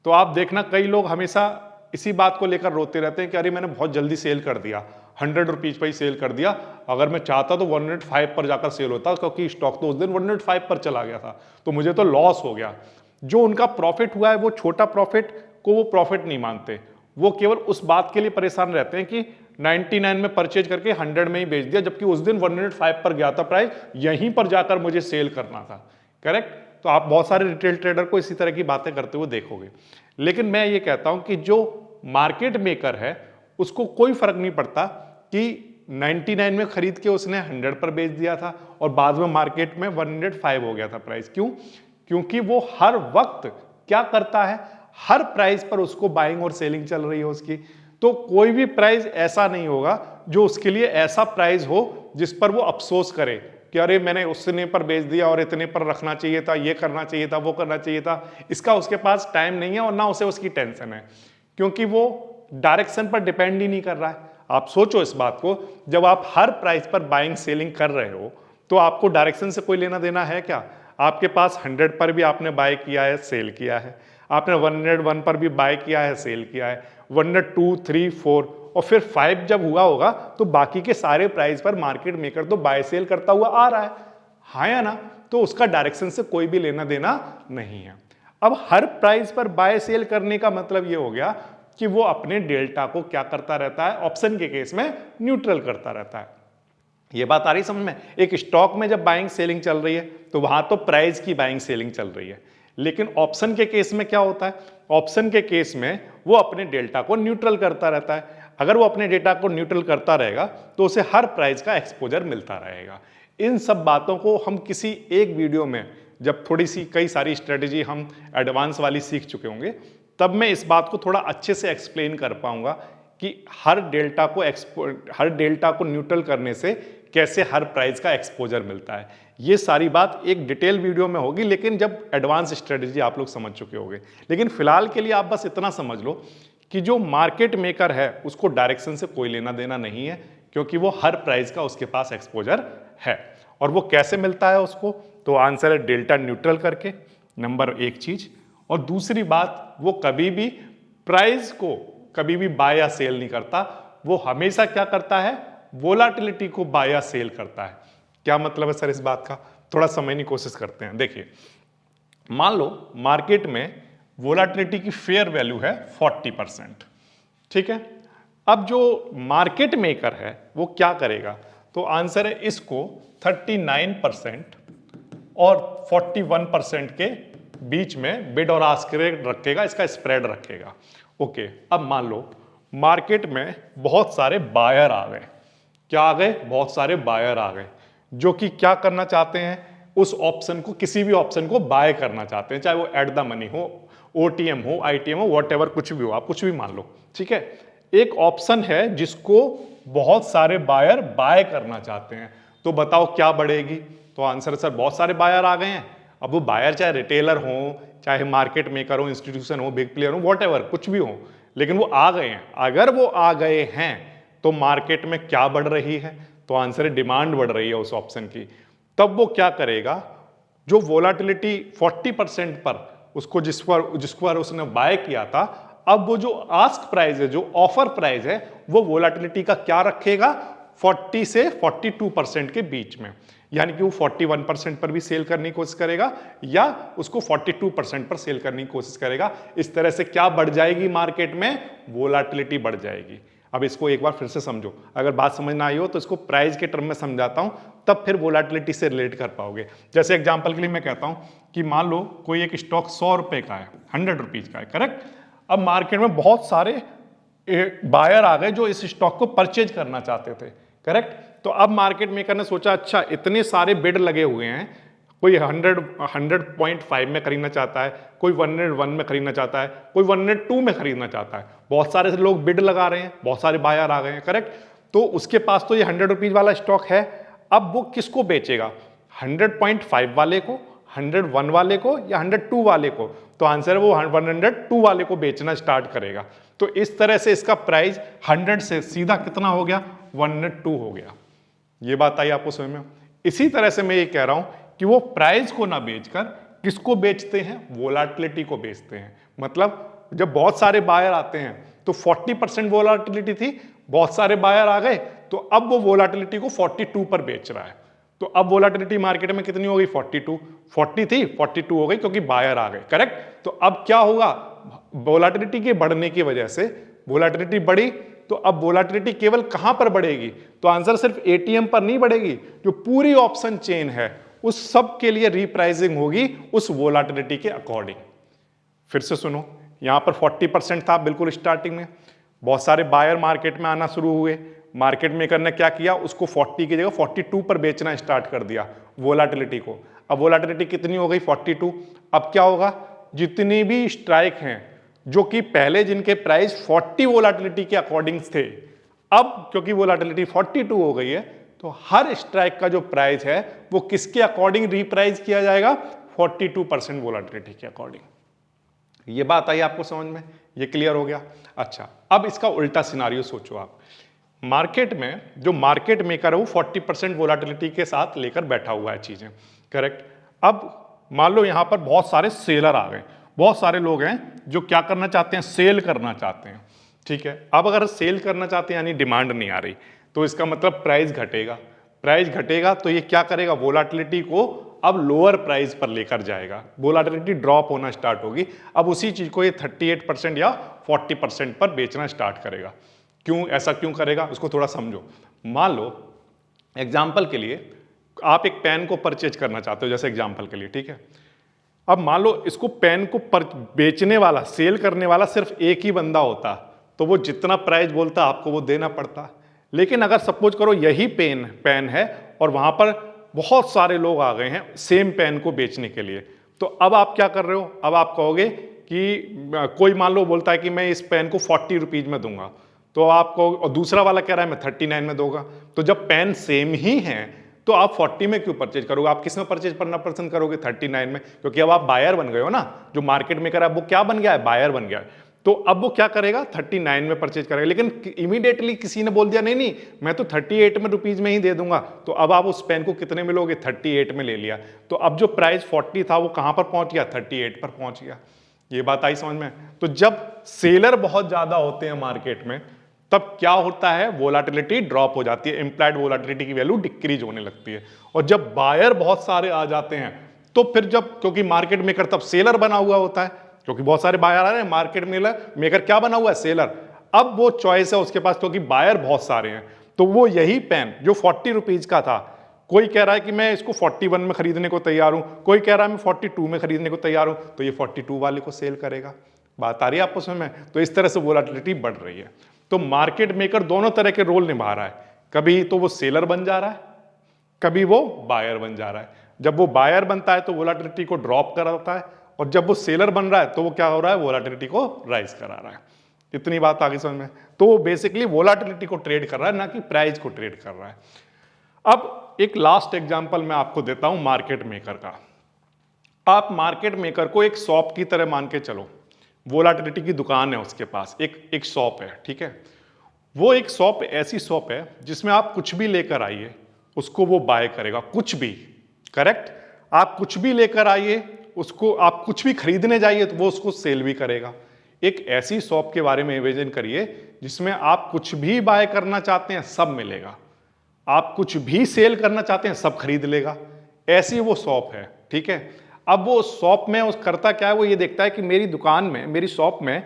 तो आप देखना कई लोग हमेशा इसी बात को लेकर रोते रहते हैं कि अरे मैंने बहुत जल्दी सेल कर दिया, 100 रुपीज पर ही सेल कर दिया, अगर मैं चाहता तो 105 पर जाकर सेल होता, क्योंकि स्टॉक तो उस दिन 105 पर चला गया था, तो मुझे तो लॉस हो गया। जो उनका प्रॉफिट हुआ है वो छोटा प्रॉफिट को वो प्रॉफिट नहीं मानते, वो केवल उस बात के लिए परेशान रहते हैं कि 99 में परचेज करके 100 में ही बेच दिया, जबकि उस दिन 105 पर गया था प्राइस, यहीं पर जाकर मुझे सेल करना था, करेक्ट। तो आप बहुत सारे रिटेल ट्रेडर को इसी तरह की बातें करते हुए देखोगे। लेकिन मैं ये कहता हूं कि जो मार्केट मेकर है उसको कोई फर्क नहीं पड़ता कि 99 में खरीद के उसने 100 पर बेच दिया था और बाद में मार्केट में 105 हो गया था प्राइस। क्यों? क्योंकि वो हर वक्त क्या करता है, हर प्राइस पर उसको बाइंग और सेलिंग चल रही है उसकी। तो कोई भी प्राइस ऐसा नहीं होगा जो उसके लिए ऐसा प्राइस हो जिस पर वो अफसोस करे कि अरे मैंने उतने पर बेच दिया और इतने पर रखना चाहिए था, ये करना चाहिए था, वो करना चाहिए था। इसका उसके पास टाइम नहीं है और ना उसे उसकी टेंशन है, क्योंकि वो डायरेक्शन पर डिपेंड ही नहीं कर रहा है। आप सोचो इस बात को, जब आप हर प्राइस पर बाइंग सेलिंग कर रहे हो तो आपको डायरेक्शन से कोई लेना देना है क्या? आपके पास 100 पर भी आपने बाय किया है, सेल किया है, आपने 101 पर भी बाय किया है, सेल किया है, 102, 3, 4 और फिर 5 जब हुआ होगा तो बाकी के सारे प्राइस पर मार्केट मेकर तो बाय सेल करता हुआ आ रहा है, हाँ या ना? तो उसका डायरेक्शन से कोई भी लेना देना नहीं है। अब हर प्राइस पर बाय सेल करने का मतलब ये हो गया कि वो अपने डेल्टा को क्या करता रहता है, ऑप्शन के केस में न्यूट्रल करता रहता है। ये बात आ रही समझ में? एक स्टॉक में जब बाइंग सेलिंग चल रही है तो वहां तो प्राइस की बाइंग सेलिंग चल रही है, लेकिन ऑप्शन के केस में क्या होता है? ऑप्शन के केस में वो अपने डेल्टा को न्यूट्रल करता रहता है। अगर वो अपने डेटा को न्यूट्रल करता रहेगा तो उसे हर प्राइस का एक्सपोजर मिलता रहेगा। इन सब बातों को हम किसी एक वीडियो में, जब थोड़ी सी कई सारी स्ट्रेटेजी हम एडवांस वाली सीख चुके होंगे, तब मैं इस बात को थोड़ा अच्छे से एक्सप्लेन कर पाऊंगा कि हर डेल्टा को न्यूट्रल करने से कैसे हर प्राइस का एक्सपोजर मिलता है। ये सारी बात एक डिटेल वीडियो में होगी, लेकिन जब एडवांस स्ट्रेटेजी आप लोग समझ चुके होंगे। लेकिन फिलहाल के लिए आप बस इतना समझ लो कि जो मार्केट मेकर है उसको डायरेक्शन से कोई लेना देना नहीं है, क्योंकि वो हर प्राइस का उसके पास एक्सपोजर है। और वो कैसे मिलता है उसको? तो आंसर है डेल्टा न्यूट्रल करके, नंबर 1 चीज। और दूसरी बात, वो कभी भी प्राइस को कभी भी बाय या सेल नहीं करता, वो हमेशा क्या करता है, वोलाटिलिटी को बाय या सेल करता है। क्या मतलब है सर इस बात का? थोड़ा समझने की कोशिश करते हैं। देखिए, मान लो मार्केट में वोलाटिलिटी की फेयर वैल्यू है 40%, ठीक है। अब जो मार्केट मेकर है वो क्या करेगा? तो आंसर है इसको 39% और 41% के बीच में बिड और आस्क रेट रखेगा, इसका स्प्रेड रखेगा। ओके, अब मान लो मार्केट में बहुत सारे बायर आ गए। क्या आ गए? बहुत सारे बायर आ गए जो कि क्या करना चाहते हैं, उस ऑप्शन को, किसी भी ऑप्शन को बाय करना चाहते हैं, चाहे वो एट द मनी हो, ओटीएम हो, आईटीएम हो, व्हाटएवर, कुछ भी हो, आप कुछ भी मान लो। ठीक है, एक ऑप्शन है जिसको बहुत सारे बायर बाय करना चाहते हैं, तो बताओ क्या बढ़ेगी? तो आंसर सर बहुत सारे बायर आ गए हैं। अब वो बायर चाहे रिटेलर हो, चाहे मार्केट मेकर हो, इंस्टीट्यूशन हो, बिग प्लेयर हो, व्हाटएवर, कुछ भी हो, लेकिन वो आ गए हैं। अगर वो आ गए हैं तो मार्केट में क्या बढ़ रही है? तो आंसर है डिमांड बढ़ रही है उस ऑप्शन की। तब वो क्या करेगा, जो वोलाटिलिटी 40% पर उसको जिस पर उसने बाय किया था, अब वो जो आस्क प्राइस है, जो ऑफर प्राइस है, वो वोलाटिलिटी का क्या रखेगा? 40 से 42% के बीच में। यानी कि वो 41% पर भी सेल करने की कोशिश करेगा या उसको 42% पर सेल करने की कोशिश करेगा। इस तरह से क्या बढ़ जाएगी मार्केट में? वोलाटिलिटी बढ़ जाएगी। अब इसको एक बार फिर से समझो, अगर बात समझ ना आई हो तो इसको प्राइस के टर्म में समझाता हूं, तब फिर वोलाटिलिटी से रिलेट कर पाओगे। जैसे एग्जांपल के लिए मैं कहता हूं कि मान लो कोई एक स्टॉक 100 रुपए का है, 100 रुपीज का है, करेक्ट। अब मार्केट में बहुत सारे बायर आ गए जो इस स्टॉक को परचेज करना चाहते थे, करेक्ट। तो अब मार्केट मेकर ने सोचा, अच्छा इतने सारे बिड लगे हुए हैं, कोई 100.5 में खरीदना चाहता है, कोई 101 में खरीदना चाहता है, कोई 102 में खरीदना चाहता है, बहुत सारे लोग बिड लगा रहे हैं, बहुत सारे बायर आ गए हैं, करेक्ट। तो उसके पास तो ये 100 रुपीज वाला स्टॉक है। अब वो किसको बेचेगा? 100.5 वाले को, 101 वाले को, या 102 वाले को? तो आंसर है वो 102 वाले को बेचना स्टार्ट करेगा। तो इस तरह से इसका प्राइस 100 से सीधा कितना हो गया? 102 हो गया। ये बात आई आपको समझ में? इसी तरह से मैं ये कह रहा हूं कि वो प्राइस को ना बेचकर किसको बेचते हैं? वोलाटिलिटी को बेचते हैं। मतलब जब बहुत सारे बायर आते हैं तो 40% वोलाटिलिटी थी, बहुत सारे बायर आ गए, तो अब वो वोलाटिलिटी को 42 पर बेच रहा है। तो अब वोलाटिलिटी मार्केट में कितनी हो गई? 42। 40 थी, 42 हो गई क्योंकि बायर आ गए, करेक्ट। तो अब क्या होगा? वोलाटिलिटी के बढ़ने की वजह से वोलाटिलिटी बढ़ी, तो अब वोलाटिलिटी केवल कहां पर बढ़ेगी? तो आंसर सिर्फ एटीएम पर नहीं बढ़ेगी, जो पूरी ऑप्शन चेन है उस सब के लिए रीप्राइसिंग होगी उस वोलाटिलिटी के अकॉर्डिंग। फिर से सुनो, यहां पर 40% था बिल्कुल स्टार्टिंग में, बहुत सारे बायर मार्केट में आना शुरू हुए, मार्केट मेकर ने क्या किया? उसको 40 की जगह 42 पर बेचना स्टार्ट कर दिया वोलाटिलिटी को। अब वोलाटिलिटी कितनी हो गई? 42। अब क्या होगा? जितनी भी स्ट्राइक हैं जो कि पहले जिनके प्राइस 40 वोलाटिलिटी के अकॉर्डिंग थे, अब क्योंकि वोलाटिलिटी 42 हो गई है, तो हर स्ट्राइक का जो प्राइस है वो किसके अकॉर्डिंग रीप्राइस किया जाएगा? 42% वोलाटिलिटी के अकॉर्डिंग। ये बात आई आपको समझ में? ये क्लियर हो गया? अच्छा, अब इसका उल्टा सिनारियो सोचो आप। मार्केट में जो मार्केट मेकर है वो 40% वोलाटिलिटी के साथ लेकर बैठा हुआ है चीजें, करेक्ट। अब मान लो यहां पर बहुत सारे सेलर आ गए, बहुत सारे लोग हैं जो क्या करना चाहते हैं? सेल करना चाहते हैं, ठीक है। अब अगर सेल करना चाहते हैं यानी डिमांड नहीं आ रही, तो इसका मतलब प्राइस घटेगा। प्राइस घटेगा तो ये क्या करेगा? वोलाटिलिटी को अब लोअर प्राइस पर लेकर जाएगा, वोलाटिलिटी ड्रॉप होना स्टार्ट होगी। अब उसी चीज को ये 38% या 40% पर बेचना स्टार्ट करेगा। क्यों ऐसा क्यों करेगा? उसको थोड़ा समझो। मान लो एग्जाम्पल के लिए आप एक पेन को परचेज करना चाहते हो, जैसे एग्जाम्पल के लिए, ठीक है। अब मान लो इसको पेन को बेचने वाला, सेल करने वाला सिर्फ एक ही बंदा होता, तो वो जितना प्राइस बोलता आपको वो देना पड़ता। लेकिन अगर सपोज करो यही पेन है और वहां पर बहुत सारे लोग आ गए हैं सेम पेन को बेचने के लिए, तो अब आप क्या कर रहे हो? अब आप कहोगे कि कोई मान लो बोलता है कि मैं इस पेन को 40 रुपीज में दूंगा, तो आपको, और दूसरा वाला कह रहा है मैं 39 में दूंगा। तो जब पेन सेम ही है तो आप 40 में क्यों परचेज करोगे? आप किस में परचेज करना पसंद करोगे? 39 में, क्योंकि अब आप बायर बन गए हो ना। जो मार्केट मेकर है वो क्या बन गया है? बायर बन गया है। तो अब वो क्या करेगा? 39 में परचेज करेगा। लेकिन इमीडिएटली किसी ने बोल दिया नहीं नहीं मैं तो 38 में रुपीज में ही दे दूंगा, तो अब आप उस पेन को कितने में लोगे? 38 में ले लिया। तो अब जो प्राइस 40 था वो कहां पर पहुंच गया? 38 पर पहुंच गया। ये बात आई समझ में? तो जब सेलर बहुत ज्यादा होते हैं मार्केट में तब क्या होता है? वोलाटिलिटी ड्रॉप हो जाती है, इंप्लाइड वोलाटिलिटी की वैल्यू डिक्रीज होने लगती है। और जब बायर बहुत सारे आ जाते हैं तो फिर जब, क्योंकि मार्केट मेकर तब सेलर बना हुआ होता है, क्योंकि बहुत सारे बायर आ रहे हैं, मार्केट मेकर क्या बना हुआ है? सेलर। अब वो चॉइस है उसके पास, क्योंकि बायर बहुत सारे हैं, तो वो यही पेन जो 40 रुपीज का था, कोई कह रहा है कि मैं इसको 41 में खरीदने को तैयार हूं, कोई कह रहा है मैं 42 में खरीदने को तैयार हूं, तो ये 42 वाले को सेल करेगा। बात आ रही है आपको समझ में? तो इस तरह से वोलेटिलिटी बढ़ रही है। तो मार्केट मेकर दोनों तरह के रोल निभा रहा है, कभी तो वो सेलर बन जा रहा है, कभी वो बायर बन जा रहा है। जब वो बायर बनता है तो वोलेटिलिटी को ड्रॉप कराता है, और जब वो सेलर बन रहा है तो वो क्या हो रहा है, वोलेटिलिटी को राइज करा रहा है। इतनी बात आगे समझ में? तो वो बेसिकली वोलेटिलिटी को ट्रेड कर रहा है, ना कि प्राइस को ट्रेड कर रहा है। अब एक लास्ट एग्जांपल मैं आपको देता हूं मार्केट मेकर का। आप मार्केट मेकर को एक शॉप की तरह मान के चलो, वोलेटिलिटी की दुकान है उसके पास, एक शॉप है, ठीक है। वो एक शॉप ऐसी शॉप है जिसमें आप कुछ भी लेकर आइए उसको वो बाय करेगा, कुछ भी, करेक्ट। आप कुछ भी लेकर आइए उसको, आप कुछ भी खरीदने जाइए तो वो उसको सेल भी करेगा। एक ऐसी शॉप के बारे में इमेजिन करिए जिसमें आप कुछ भी बाय करना चाहते हैं सब मिलेगा, आप कुछ भी सेल करना चाहते हैं सब खरीद लेगा। ऐसी वो शॉप है, ठीक है। अब वो शॉप में उस करता क्या है, वो ये देखता है कि मेरी दुकान में, मेरी शॉप में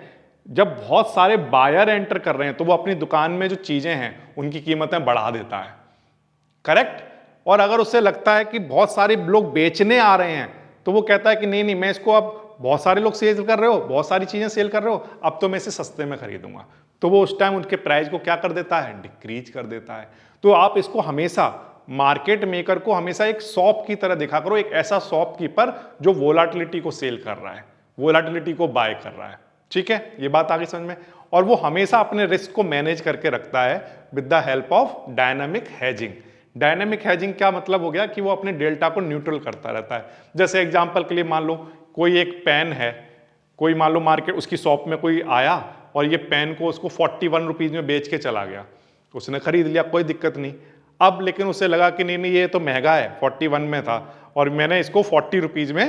जब बहुत सारे बायर एंटर कर रहे हैं तो वो अपनी दुकान में जो चीजें हैं उनकी कीमतें बढ़ा देता है, करेक्ट। और अगर उससे लगता है कि बहुत सारे लोग बेचने आ रहे हैं तो वो कहता है कि नहीं नहीं, मैं इसको, अब बहुत सारे लोग सेल कर रहे हो, बहुत सारी चीजें सेल कर रहे हो, अब तो मैं इसे सस्ते में खरीदूंगा। तो वो उस टाइम उनके प्राइस को क्या कर देता है, डिक्रीज कर देता है। तो आप इसको हमेशा, मार्केट मेकर को हमेशा एक शॉप की तरह देखा करो, एक ऐसा शॉपकीपर जो वोलेटिलिटी को सेल कर रहा है, वोलेटिलिटी को बाय कर रहा है, ठीक है। ये बात आगे समझ में? और वो हमेशा अपने रिस्क को मैनेज करके रखता है with the help of dynamic hedging. Dynamic hedging क्या मतलब हो गया कि वो अपने डेल्टा को न्यूट्रल करता रहता है। जैसे एग्जांपल के लिए मान लो कोई एक पेन है, कोई मान लो मार्केट, उसकी शॉप में कोई आया और ये पेन को उसको 41 रुपीज में बेच के चला गया, उसने खरीद लिया, कोई दिक्कत नहीं। अब लेकिन उसे लगा कि नहीं नहीं ये तो महंगा है, 41 में था और मैंने इसको 40 रुपीज में,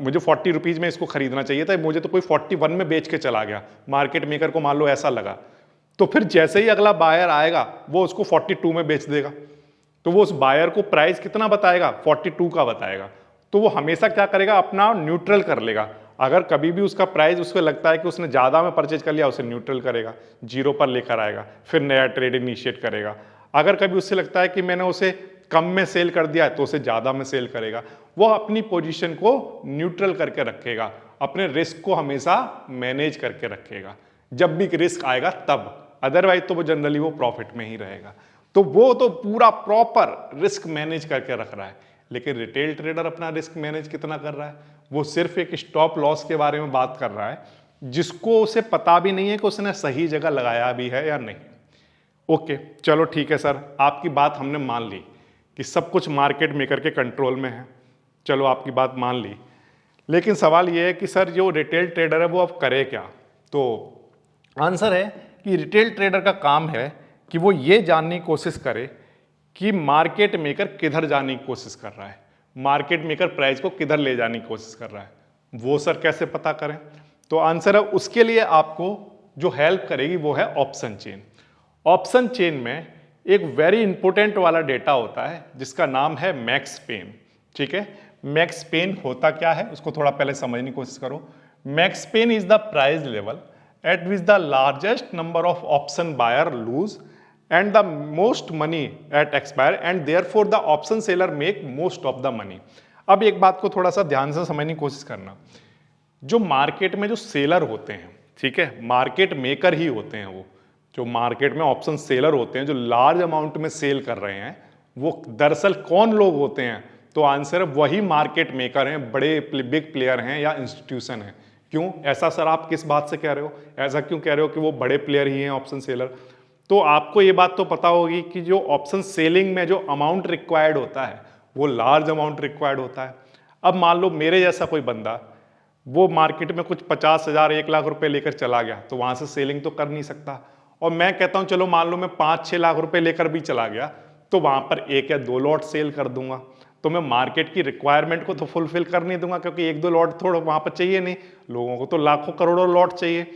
मुझे 40 रुपीज में इसको खरीदना चाहिए था, मुझे तो कोई 41 में बेच के चला गया। मार्केट मेकर को मान लो ऐसा लगा, तो फिर जैसे ही अगला बायर आएगा वो उसको 42 में बेच देगा। तो वो उस बायर को प्राइस कितना बताएगा, 42 का बताएगा। तो वो हमेशा क्या करेगा, अपना न्यूट्रल कर लेगा। अगर कभी भी उसका प्राइस उसको लगता है कि उसने ज़्यादा में परचेज कर लिया, उसे न्यूट्रल करेगा, जीरो पर लेकर आएगा, फिर नया ट्रेड इनिशिएट करेगा। अगर कभी उससे लगता है कि मैंने उसे कम में सेल कर दिया है तो उसे ज़्यादा में सेल करेगा। वो अपनी पोजीशन को न्यूट्रल करके रखेगा, अपने रिस्क को हमेशा मैनेज करके रखेगा, जब भी रिस्क आएगा तब, अदरवाइज तो वो जनरली वो प्रॉफिट में ही रहेगा। तो वो तो पूरा प्रॉपर रिस्क मैनेज करके रख रहा है। लेकिन रिटेल ट्रेडर अपना रिस्क मैनेज कितना कर रहा है, वो सिर्फ एक स्टॉप लॉस के बारे में बात कर रहा है, जिसको उसे पता भी नहीं है कि उसने सही जगह लगाया भी है या नहीं। ओके, चलो ठीक है सर, आपकी बात हमने मान ली कि सब कुछ मार्केट मेकर के कंट्रोल में है, चलो आपकी बात मान ली। लेकिन सवाल ये है कि सर जो रिटेल ट्रेडर है वो अब करे क्या? तो आंसर है कि रिटेल ट्रेडर का काम है कि वो ये जानने की कोशिश करे कि मार्केट मेकर किधर जाने की कोशिश कर रहा है, मार्केट मेकर प्राइस को किधर ले जाने की कोशिश कर रहा है। वो सर कैसे पता करें? तो आंसर है उसके लिए आपको जो हेल्प करेगी वो है ऑप्शन चेन। ऑप्शन चेन में एक वेरी इंपॉर्टेंट वाला डेटा होता है जिसका नाम है मैक्स पेन, ठीक है। मैक्स पेन होता क्या है उसको थोड़ा पहले समझने की कोशिश करो। Max pain is the price level at which the largest number of option buyer lose and the most money at expire and therefore the option seller make most of the money। अब एक बात को थोड़ा सा ध्यान से समझने की कोशिश करना, जो मार्केट में जो सेलर होते हैं, ठीक है, मार्केट मेकर ही होते हैं वो, जो मार्केट में ऑप्शन सेलर होते हैं जो लार्ज अमाउंट में सेल कर रहे हैं, वो दरअसल कौन लोग होते हैं? तो आंसर है वही मार्केट मेकर हैं, बड़े बिग प्लेयर हैं या इंस्टीट्यूशन है। क्यों ऐसा सर आप किस बात से कह रहे हो, ऐसा क्यों कह रहे हो कि वो बड़े प्लेयर ही हैं ऑप्शन सेलर? तो आपको ये बात तो पता होगी कि जो ऑप्शन सेलिंग में जो अमाउंट रिक्वायर्ड होता है वो लार्ज अमाउंट रिक्वायर्ड होता है। अब मान लो मेरे जैसा कोई बंदा वो मार्केट में कुछ 50,000 1 लाख रुपए लेकर चला गया तो वहां से सेलिंग तो कर नहीं सकता, और मैं कहता हूं चलो मान लो मैं 5-6 लाख रुपए लेकर भी चला गया तो वहां पर 1 या 2 लॉट सेल कर दूंगा, तो मैं मार्केट की रिक्वायरमेंट को तो फुलफिल कर नहीं दूंगा, क्योंकि 1-2 लॉट थोड़ा वहां पर चाहिए नहीं, लोगों को तो लाखों करोड़ों लॉट चाहिए।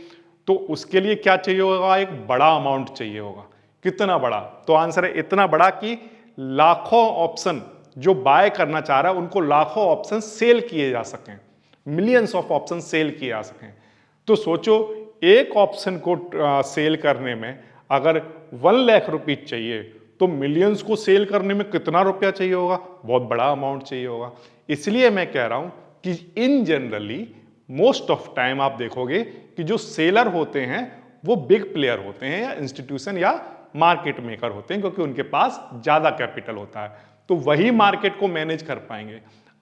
तो उसके लिए क्या चाहिए होगा? एक बड़ा अमाउंट चाहिए होगा। कितना बड़ा? तो आंसर है इतना बड़ा कि लाखों ऑप्शन जो बाय करना चाह रहा है उनको लाखों ऑप्शन सेल किए जा सकें, मिलियंस ऑफ ऑप्शन सेल किए जा सकें। तो सोचो एक ऑप्शन को सेल करने में अगर 1 लाख रुपीज चाहिए तो मिलियंस को सेल करने में कितना रुपया चाहिए होगा, बहुत बड़ा अमाउंट चाहिए होगा। इसलिए मैं कह रहा हूं कि इन जनरली मोस्ट ऑफ टाइम आप देखोगे कि जो सेलर होते हैं वो बिग प्लेयर होते हैं या इंस्टीट्यूशन या मार्केट मेकर होते हैं, क्योंकि उनके पास ज्यादा कैपिटल होता है, तो वही मार्केट को मैनेज कर पाएंगे।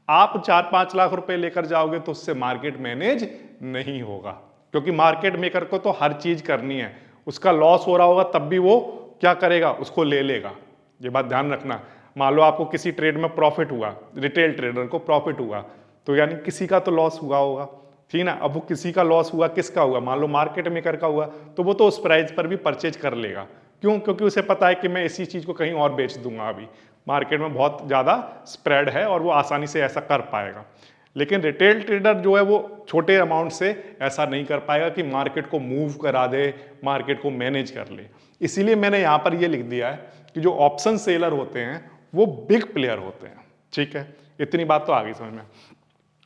आप 4-5 लाख रुपए लेकर जाओगे तो उससे मार्केट मैनेज नहीं होगा, क्योंकि मार्केट मेकर को तो हर चीज करनी है। उसका लॉस हो रहा होगा तब भी वो क्या करेगा, उसको ले लेगा। ये बात ध्यान रखना। मान लो आपको किसी ट्रेड में प्रॉफिट हुआ, रिटेल ट्रेडर को प्रॉफिट हुआ, तो यानी किसी का तो लॉस हुआ होगा, ठीक ना। अब वो किसी का लॉस हुआ, किसका हुआ, मान लो मार्केट मेकर का हुआ, तो वो तो उस प्राइस पर भी परचेज कर लेगा। क्यों? क्योंकि उसे पता है कि मैं इसी चीज को कहीं और बेच दूंगा, अभी मार्केट में बहुत ज्यादा स्प्रेड है और वो आसानी से ऐसा कर पाएगा। लेकिन रिटेल ट्रेडर जो है वो छोटे अमाउंट से ऐसा नहीं कर पाएगा कि मार्केट को मूव करा दे, मार्केट को मैनेज कर ले। इसीलिए मैंने यहां पर ये लिख दिया है कि जो ऑप्शन सेलर होते हैं वो बिग प्लेयर होते हैं, ठीक है। इतनी बात तो आ गई समझ में।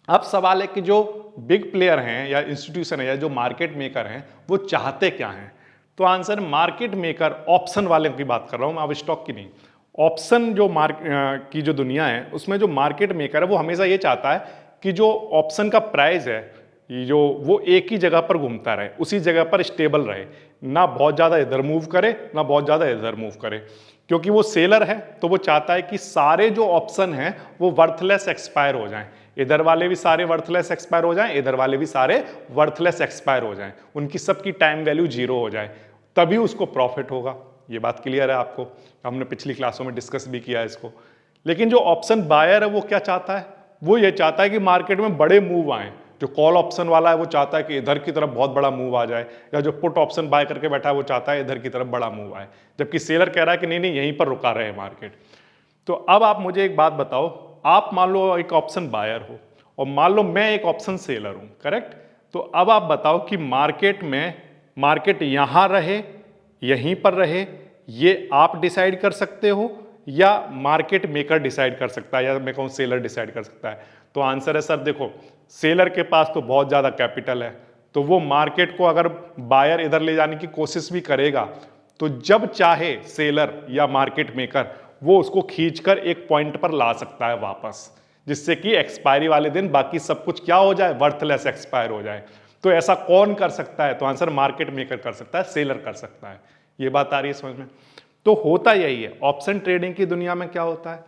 अब सवाल है कि जो बिग प्लेयर हैं या इंस्टीट्यूशन है या जो मार्केट मेकर हैं वो चाहते क्या हैं। तो आंसर, मार्केट मेकर ऑप्शन वाले की बात कर रहा हूं मैं, अब स्टॉक की नहीं। ऑप्शन जो की जो दुनिया है उसमें जो मार्केट मेकर है वो हमेशा ये चाहता है कि जो ऑप्शन का प्राइस है जो वो एक ही जगह पर घूमता रहे, उसी जगह पर स्टेबल रहे, ना बहुत ज़्यादा इधर मूव करे ना बहुत ज़्यादा इधर मूव करे। क्योंकि वो सेलर है तो वो चाहता है कि सारे जो ऑप्शन हैं वो वर्थलेस एक्सपायर हो जाएं, इधर वाले भी सारे वर्थलेस एक्सपायर हो जाएं, इधर वाले भी सारे वर्थलेस एक्सपायर हो जाएं, उनकी सबकी टाइम वैल्यू 0 हो जाए, तभी उसको प्रॉफिट होगा। ये बात क्लियर है आपको, हमने पिछली क्लासों में डिस्कस भी किया है इसको। लेकिन जो ऑप्शन बायर है वो क्या चाहता है, वो ये चाहता है कि मार्केट में बड़े मूव आए। जो कॉल ऑप्शन वाला है वो चाहता है कि इधर की तरफ बहुत बड़ा मूव आ जाए, या जो पुट ऑप्शन बाय करके बैठा है वो चाहता है इधर की तरफ बड़ा मूव आए, जबकि सेलर कह रहा है कि नहीं नहीं यहीं पर रुका रहे मार्केट। तो अब आप मुझे एक बात बताओ, आप मान लो एक ऑप्शन बायर हो और मान लो मैं एक ऑप्शन सेलर हूं, करेक्ट। तो अब आप बताओ कि मार्केट में मार्केट यहां रहे, यहीं पर रहे, ये आप डिसाइड कर सकते हो या मार्केट मेकर डिसाइड कर सकता है, या मैं कहूं सेलर डिसाइड कर सकता है। तो आंसर है सर देखो, सेलर के पास तो बहुत ज्यादा कैपिटल है, तो वो मार्केट को अगर बायर इधर ले जाने की कोशिश भी करेगा तो जब चाहे सेलर या मार्केट मेकर वो उसको खींचकर एक पॉइंट पर ला सकता है वापस, जिससे कि एक्सपायरी वाले दिन बाकी सब कुछ क्या हो जाए, वर्थलेस एक्सपायर हो जाए। तो ऐसा कौन कर सकता है, तो आंसर मार्केट मेकर कर सकता है, सेलर कर सकता है। ये बात आ रही है समझ में। तो होता यही है ऑप्शन ट्रेडिंग की दुनिया में, क्या होता है,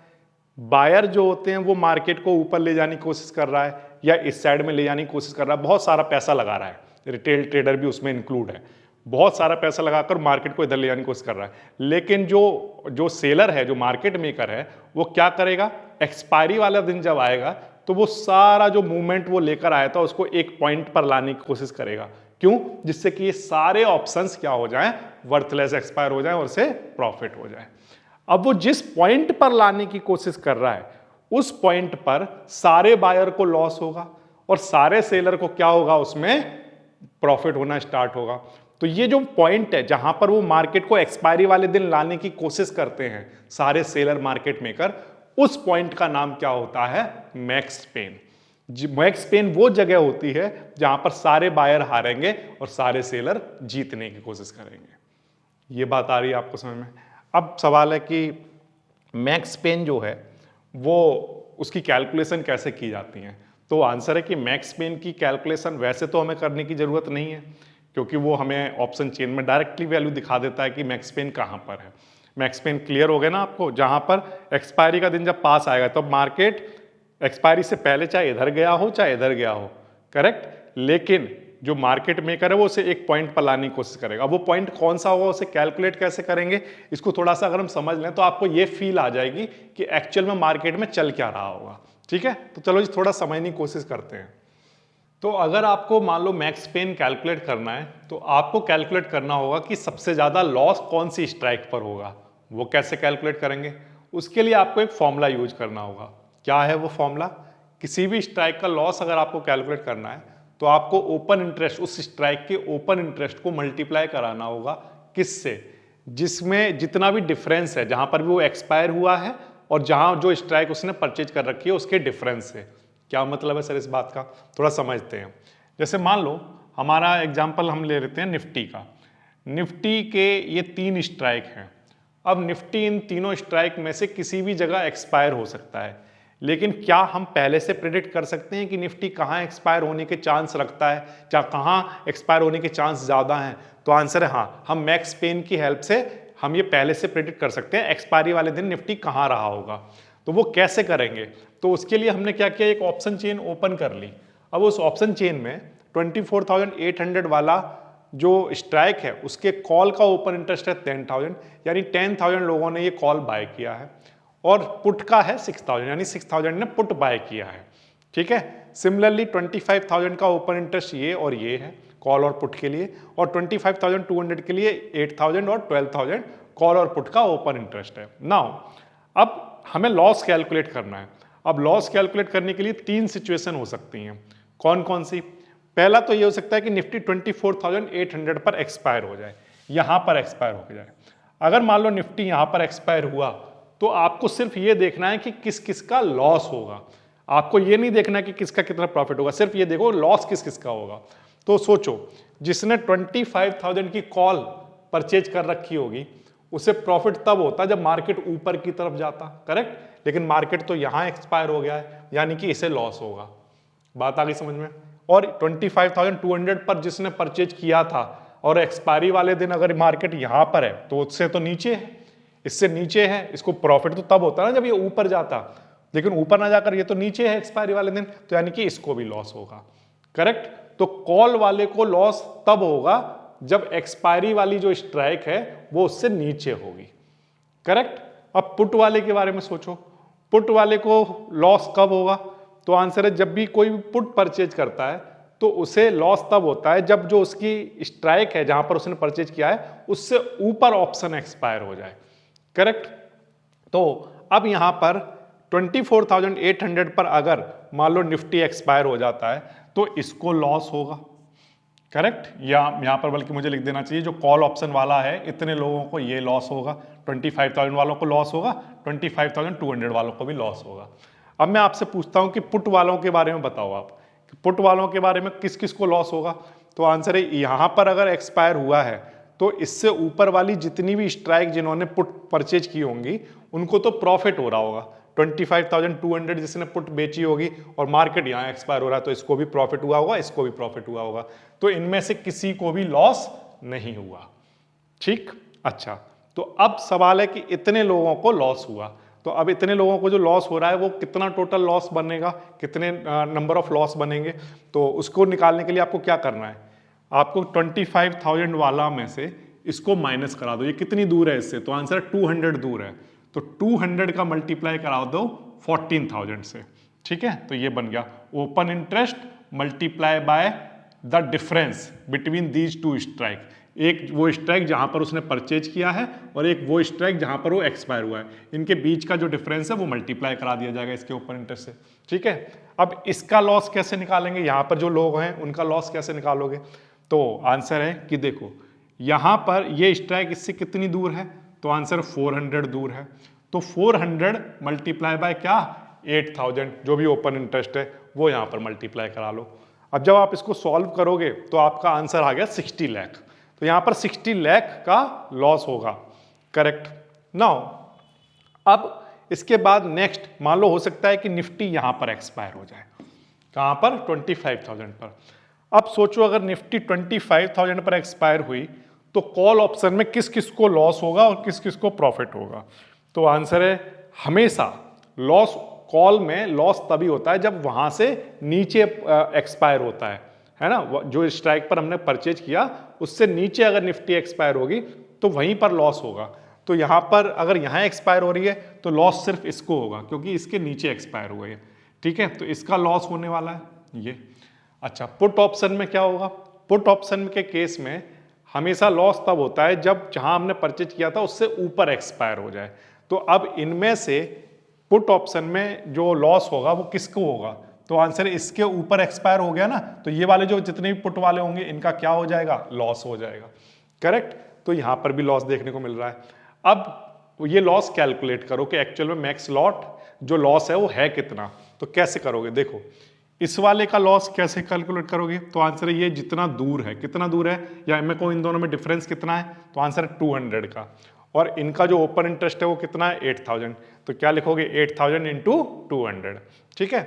बायर जो होते हैं वो मार्केट को ऊपर ले जाने की कोशिश कर रहा है या इस साइड में ले जाने की कोशिश कर रहा है, बहुत सारा पैसा लगा रहा है, रिटेल ट्रेडर भी उसमें इंक्लूड है, बहुत सारा पैसा लगाकर मार्केट को इधर ले जाने की कोशिश कर रहा है। लेकिन जो सेलर है, जो मार्केट मेकर है, वो क्या करेगा, एक्सपायरी वाला दिन जब आएगा तो वो सारा जो मूवमेंट वो लेकर आया था उसको एक पॉइंट पर लाने की कोशिश करेगा। क्यों? जिससे कि ये सारे ऑप्शंस क्या हो जाएं, वर्थलेस एक्सपायर हो जाएं और से प्रॉफिट हो जाए। अब वो जिस पॉइंट पर लाने की कोशिश कर रहा है उस पॉइंट पर सारे बायर को लॉस होगा और सारे सेलर को क्या होगा, उसमें प्रॉफिट होना स्टार्ट होगा। तो ये जो पॉइंट है जहां पर वो मार्केट को एक्सपायरी वाले दिन लाने की कोशिश करते हैं सारे सेलर मार्केट मेकर, उस पॉइंट का नाम क्या होता है, मैक्स पेन। मैक्स पेन वो जगह होती है जहां पर सारे बायर हारेंगे और सारे सेलर जीतने की कोशिश करेंगे। ये बात आ रही है आपको समझ में। अब सवाल है कि मैक्स पेन जो है वो उसकी कैलकुलेशन कैसे की जाती है। तो आंसर है कि मैक्स पेन की कैलकुलेशन वैसे तो हमें करने की जरूरत नहीं है, क्योंकि वो हमें ऑप्शन चेन में डायरेक्टली वैल्यू दिखा देता है कि मैक्स पेन कहां पर है। मैक्स पेन क्लियर हो गया ना आपको, जहां पर एक्सपायरी का दिन जब पास आएगा तो मार्केट एक्सपायरी से पहले चाहे इधर गया हो चाहे इधर गया हो, करेक्ट। लेकिन जो मार्केट मेकर है वो उसे एक पॉइंट पर लाने की कोशिश करेगा। वो पॉइंट कौन सा होगा, उसे कैलकुलेट कैसे करेंगे, इसको थोड़ा सा अगर हम समझ लें तो आपको ये फील आ जाएगी कि एक्चुअल में मार्केट में चल क्या रहा होगा। ठीक है, तो चलो जी थोड़ा समझने की कोशिश करते हैं। तो अगर आपको मान लो मैक्स पेन कैलकुलेट करना है तो आपको कैलकुलेट करना होगा कि सबसे ज्यादा लॉस कौन सी स्ट्राइक पर होगा। वो कैसे कैलकुलेट करेंगे, उसके लिए आपको एक फॉर्मूला यूज करना होगा। क्या है वो फॉर्मूला, किसी भी स्ट्राइक का लॉस अगर आपको कैलकुलेट करना है तो आपको ओपन इंटरेस्ट, उस स्ट्राइक के ओपन इंटरेस्ट को मल्टीप्लाई कराना होगा किससे, जिसमें जितना भी डिफरेंस है, जहां पर भी वो एक्सपायर हुआ है और जहां जो स्ट्राइक उसने परचेज कर रखी है उसके डिफरेंस से। क्या मतलब है सर इस बात का, थोड़ा समझते हैं। जैसे मान लो हमारा एग्जाम्पल हम ले लेते हैं निफ्टी का। निफ्टी के ये 3 स्ट्राइक हैं। अब निफ्टी इन तीनों स्ट्राइक में से किसी भी जगह एक्सपायर हो सकता है, लेकिन क्या हम पहले से प्रेडिक्ट कर सकते हैं कि निफ्टी कहाँ एक्सपायर होने के चांस रखता है, क्या कहाँ एक्सपायर होने के चांस ज़्यादा हैं? तो आंसर है हाँ, हम मैक्स पेन की हेल्प से हम ये पहले से प्रेडिक्ट कर सकते हैं एक्सपायरी वाले दिन निफ्टी कहाँ रहा होगा। तो वो कैसे करेंगे? तो उसके लिए हमने क्या किया, एक ऑप्शन चेन ओपन कर ली। अब उस ऑप्शन चेन में 24,800 वाला जो स्ट्राइक है उसके कॉल का ओपन इंटरेस्ट है 10,000, यानी 10,000 लोगों ने ये कॉल बाय किया है, और पुट का है 6,000, यानी 6,000 ने पुट बाय किया है। ठीक है। सिमिलरली 25,000 का ओपन इंटरेस्ट ये और ये है कॉल और पुट के लिए, और 25,200 के लिए 8,000 और 12,000 कॉल और पुट का ओपन इंटरेस्ट है। नाउ अब हमें लॉस कैलकुलेट करना है। अब लॉस कैलकुलेट करने के लिए 3 सिचुएशन हो सकती हैं। कौन कौन सी? पहला तो ये हो सकता है कि निफ्टी 24,800 पर एक्सपायर हो जाए, यहां पर एक्सपायर हो जाए। अगर मान लो निफ्टी यहां पर एक्सपायर हुआ तो आपको सिर्फ ये देखना है कि किस किस का लॉस होगा, आपको ये नहीं देखना कि किसका कितना प्रॉफिट होगा, सिर्फ ये देखो लॉस किस किस का होगा। तो सोचो, जिसने 25,000 की कॉल परचेज कर रखी होगी उसे प्रॉफिट तब होता जब मार्केट ऊपर की तरफ जाता, करेक्ट। लेकिन मार्केट तो यहां एक्सपायर हो गया है, यानी कि इसे लॉस होगा। बात आ गई समझ में? और 25,200 पर जिसने परचेज किया था और एक्सपायरी वाले दिन अगर मार्केट यहां पर है तो उससे तो नीचे है, इससे नीचे है, इसको प्रॉफिट तो तब होता ना जब ये ऊपर जाता, लेकिन ऊपर ना जाकर ये तो नीचे है एक्सपायरी वाले दिन, तो यानी कि इसको भी लॉस होगा, करेक्ट। तो कॉल वाले को लॉस तब होगा जब एक्सपायरी वाली जो स्ट्राइक है वो उससे नीचे होगी, करेक्ट। अब पुट वाले के बारे में सोचो, पुट वाले को लॉस कब होगा? तो आंसर है जब भी कोई पुट परचेज करता है तो उसे लॉस तब होता है जब जो उसकी स्ट्राइक है जहां पर उसने परचेज किया है उससे ऊपर ऑप्शन एक्सपायर हो जाए, करेक्ट। तो अब यहां पर 24,800 पर अगर मान लो निफ्टी एक्सपायर हो जाता है तो इसको लॉस होगा, करेक्ट। या यहां पर बल्कि मुझे लिख देना चाहिए जो कॉल ऑप्शन वाला है इतने लोगों को ये लॉस होगा, 25,000 वालों को लॉस होगा, 25,200 वालों को भी लॉस होगा। अब मैं आपसे पूछता हूं कि पुट वालों के बारे में बताओ आप, पुट वालों के बारे में किस किस को लॉस होगा? तो आंसर है यहां पर अगर एक्सपायर हुआ है तो इससे ऊपर वाली जितनी भी स्ट्राइक जिन्होंने पुट परचेज की होंगी उनको तो प्रॉफिट हो रहा होगा। 25,200 जिसने पुट बेची होगी और मार्केट यहां एक्सपायर हो रहा है तो इसको भी प्रॉफिट हुआ होगा, इसको भी प्रॉफिट हुआ होगा, तो इनमें से किसी को भी लॉस नहीं हुआ, ठीक। अच्छा, तो अब सवाल है कि इतने लोगों को लॉस हुआ, तो अब इतने लोगों को जो लॉस हो रहा है वो कितना टोटल लॉस बनेगा, कितने नंबर ऑफ लॉस बनेंगे? तो उसको निकालने के लिए आपको क्या करना है, आपको 25,000 वाला में से इसको माइनस करा दो। ये कितनी दूर है इससे? तो आंसर 200 दूर है, तो 200 का मल्टीप्लाई करा दो 14,000 से, ठीक है। तो ये बन गया open interest multiply by the difference between these two strike. एक वो स्ट्राइक जहां पर उसने परचेज किया है और एक वो स्ट्राइक जहां पर वो एक्सपायर हुआ है, इनके बीच का जो डिफरेंस है वो मल्टीप्लाई करा दिया जाएगा इसके ओपन इंटरेस्ट से, ठीक है। अब इसका लॉस कैसे निकालेंगे? यहां पर जो लोग हैं उनका लॉस कैसे निकालोगे? तो आंसर है कि देखो यहां पर ये स्ट्राइक इससे कितनी दूर है, तो आंसर 400 दूर है, तो 400 मल्टीप्लाई बाय क्या, 8,000 जो भी ओपन इंटरेस्ट है वो यहां पर मल्टीप्लाई करा लो। अब जब आप इसको सॉल्व करोगे तो आपका आंसर आ गया 60 लाख, तो यहां पर 60 लाख का लॉस होगा, करेक्ट। नाउ अब इसके बाद नेक्स्ट मान लो हो सकता है कि निफ्टी यहां पर एक्सपायर हो जाए, कहां पर, 25,000 पर। अब सोचो अगर निफ्टी 25,000 पर एक्सपायर हुई तो कॉल ऑप्शन में किस किस को लॉस होगा और किस किस को प्रॉफिट होगा? तो आंसर है हमेशा लॉस, कॉल में लॉस तभी होता है जब वहां से नीचे एक्सपायर होता है ना। जो स्ट्राइक पर हमने परचेज किया उससे नीचे अगर निफ्टी एक्सपायर होगी तो वहीं पर लॉस होगा। तो यहां पर अगर यहां एक्सपायर हो रही है तो लॉस सिर्फ इसको होगा क्योंकि इसके नीचे एक्सपायर हुआ है, ठीक है। तो इसका लॉस होने वाला है ये। अच्छा, पुट ऑप्शन में क्या होगा? पुट ऑप्शन के केस में हमेशा लॉस तब होता है जब जहां हमने परचेज किया था उससे ऊपर एक्सपायर हो जाए। तो अब इनमें से पुट ऑप्शन में जो लॉस होगा वो किसको होगा? तो आंसर इसके ऊपर एक्सपायर हो गया ना, तो ये वाले जो जितने भी पुट वाले होंगे इनका क्या हो जाएगा, लॉस हो जाएगा, करेक्ट। तो यहां पर भी लॉस देखने को मिल रहा है। अब ये लॉस कैलकुलेट करो कि एक्चुअल में मैक्स लॉट जो लॉस है वो है कितना। तो कैसे करोगे? देखो इस वाले का लॉस कैसे कैलकुलेट करोगे? तो आंसर है ये जितना दूर है, कितना दूर है, या मेरे को इन दोनों में डिफरेंस कितना है, तो आंसर है 200 का, और इनका जो ओपन इंटरेस्ट है वो कितना है 8000, तो क्या लिखोगे 8000 इंटू 200, ठीक है।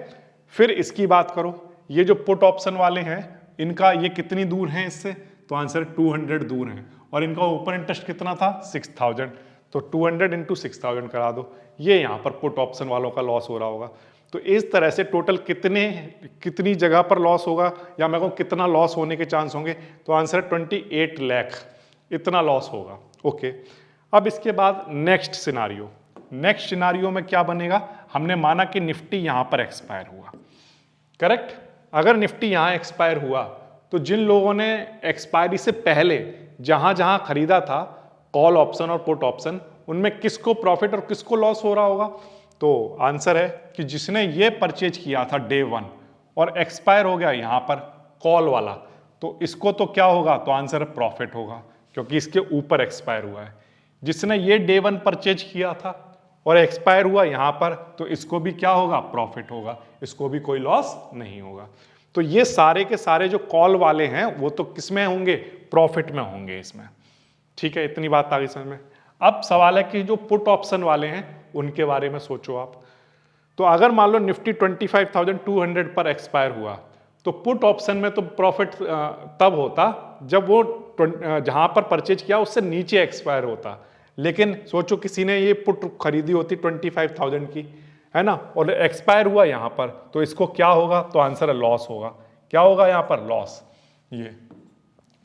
फिर इसकी बात करो, ये जो पुट ऑप्शन वाले हैं इनका ये कितनी दूर है इससे, तो आंसर 200 दूर है, और इनका ओपन इंटरेस्ट कितना था 6000, तो 200 इंटू 6000 करा दो, ये यहाँ पर पुट ऑप्शन वालों का लॉस हो रहा होगा। तो इस तरह से टोटल कितनी जगह पर लॉस होगा, या मेरे को कितना लॉस होने के चांस होंगे, तो आंसर 28 लाख इतना लॉस होगा। ओके, अब इसके बाद नेक्स्ट सिनारियो में क्या बनेगा, हमने माना कि निफ्टी यहाँ पर एक्सपायर हुआ, करेक्ट। अगर निफ्टी यहाँ एक्सपायर हुआ तो जिन लोगों ने एक्सपायरी से पहले जहां जहां खरीदा था कॉल ऑप्शन और पुट ऑप्शन, उनमें किसको प्रॉफिट और किसको लॉस हो रहा होगा, तो आंसर है कि जिसने ये परचेज किया था डे 1 और एक्सपायर हो गया यहाँ पर कॉल वाला, तो इसको तो क्या होगा, तो आंसर है प्रॉफिट होगा, क्योंकि इसके ऊपर एक्सपायर हुआ है। जिसने ये डे 1 परचेज किया था और एक्सपायर हुआ यहाँ पर, तो इसको भी क्या होगा, प्रॉफिट होगा, इसको भी कोई लॉस नहीं होगा। तो ये सारे के सारे जो कॉल वाले हैं वो तो किस में होंगे, प्रॉफिट में होंगे इसमें, ठीक है। इतनी बात आ गई समझ में। अब सवाल है कि जो पुट ऑप्शन वाले हैं उनके बारे में सोचो आप। तो अगर मान लो निफ्टी 25,200 पर एक्सपायर हुआ, तो पुट ऑप्शन में तो प्रॉफिट तब होता जब वो जहां पर परचेज किया उससे नीचे एक्सपायर होता। लेकिन सोचो किसी ने ये पुट खरीदी होती 25,000 की, है ना, और एक्सपायर हुआ यहाँ पर, तो इसको क्या होगा, तो आंसर है लॉस होगा। क्या होगा यहाँ पर, लॉस, ये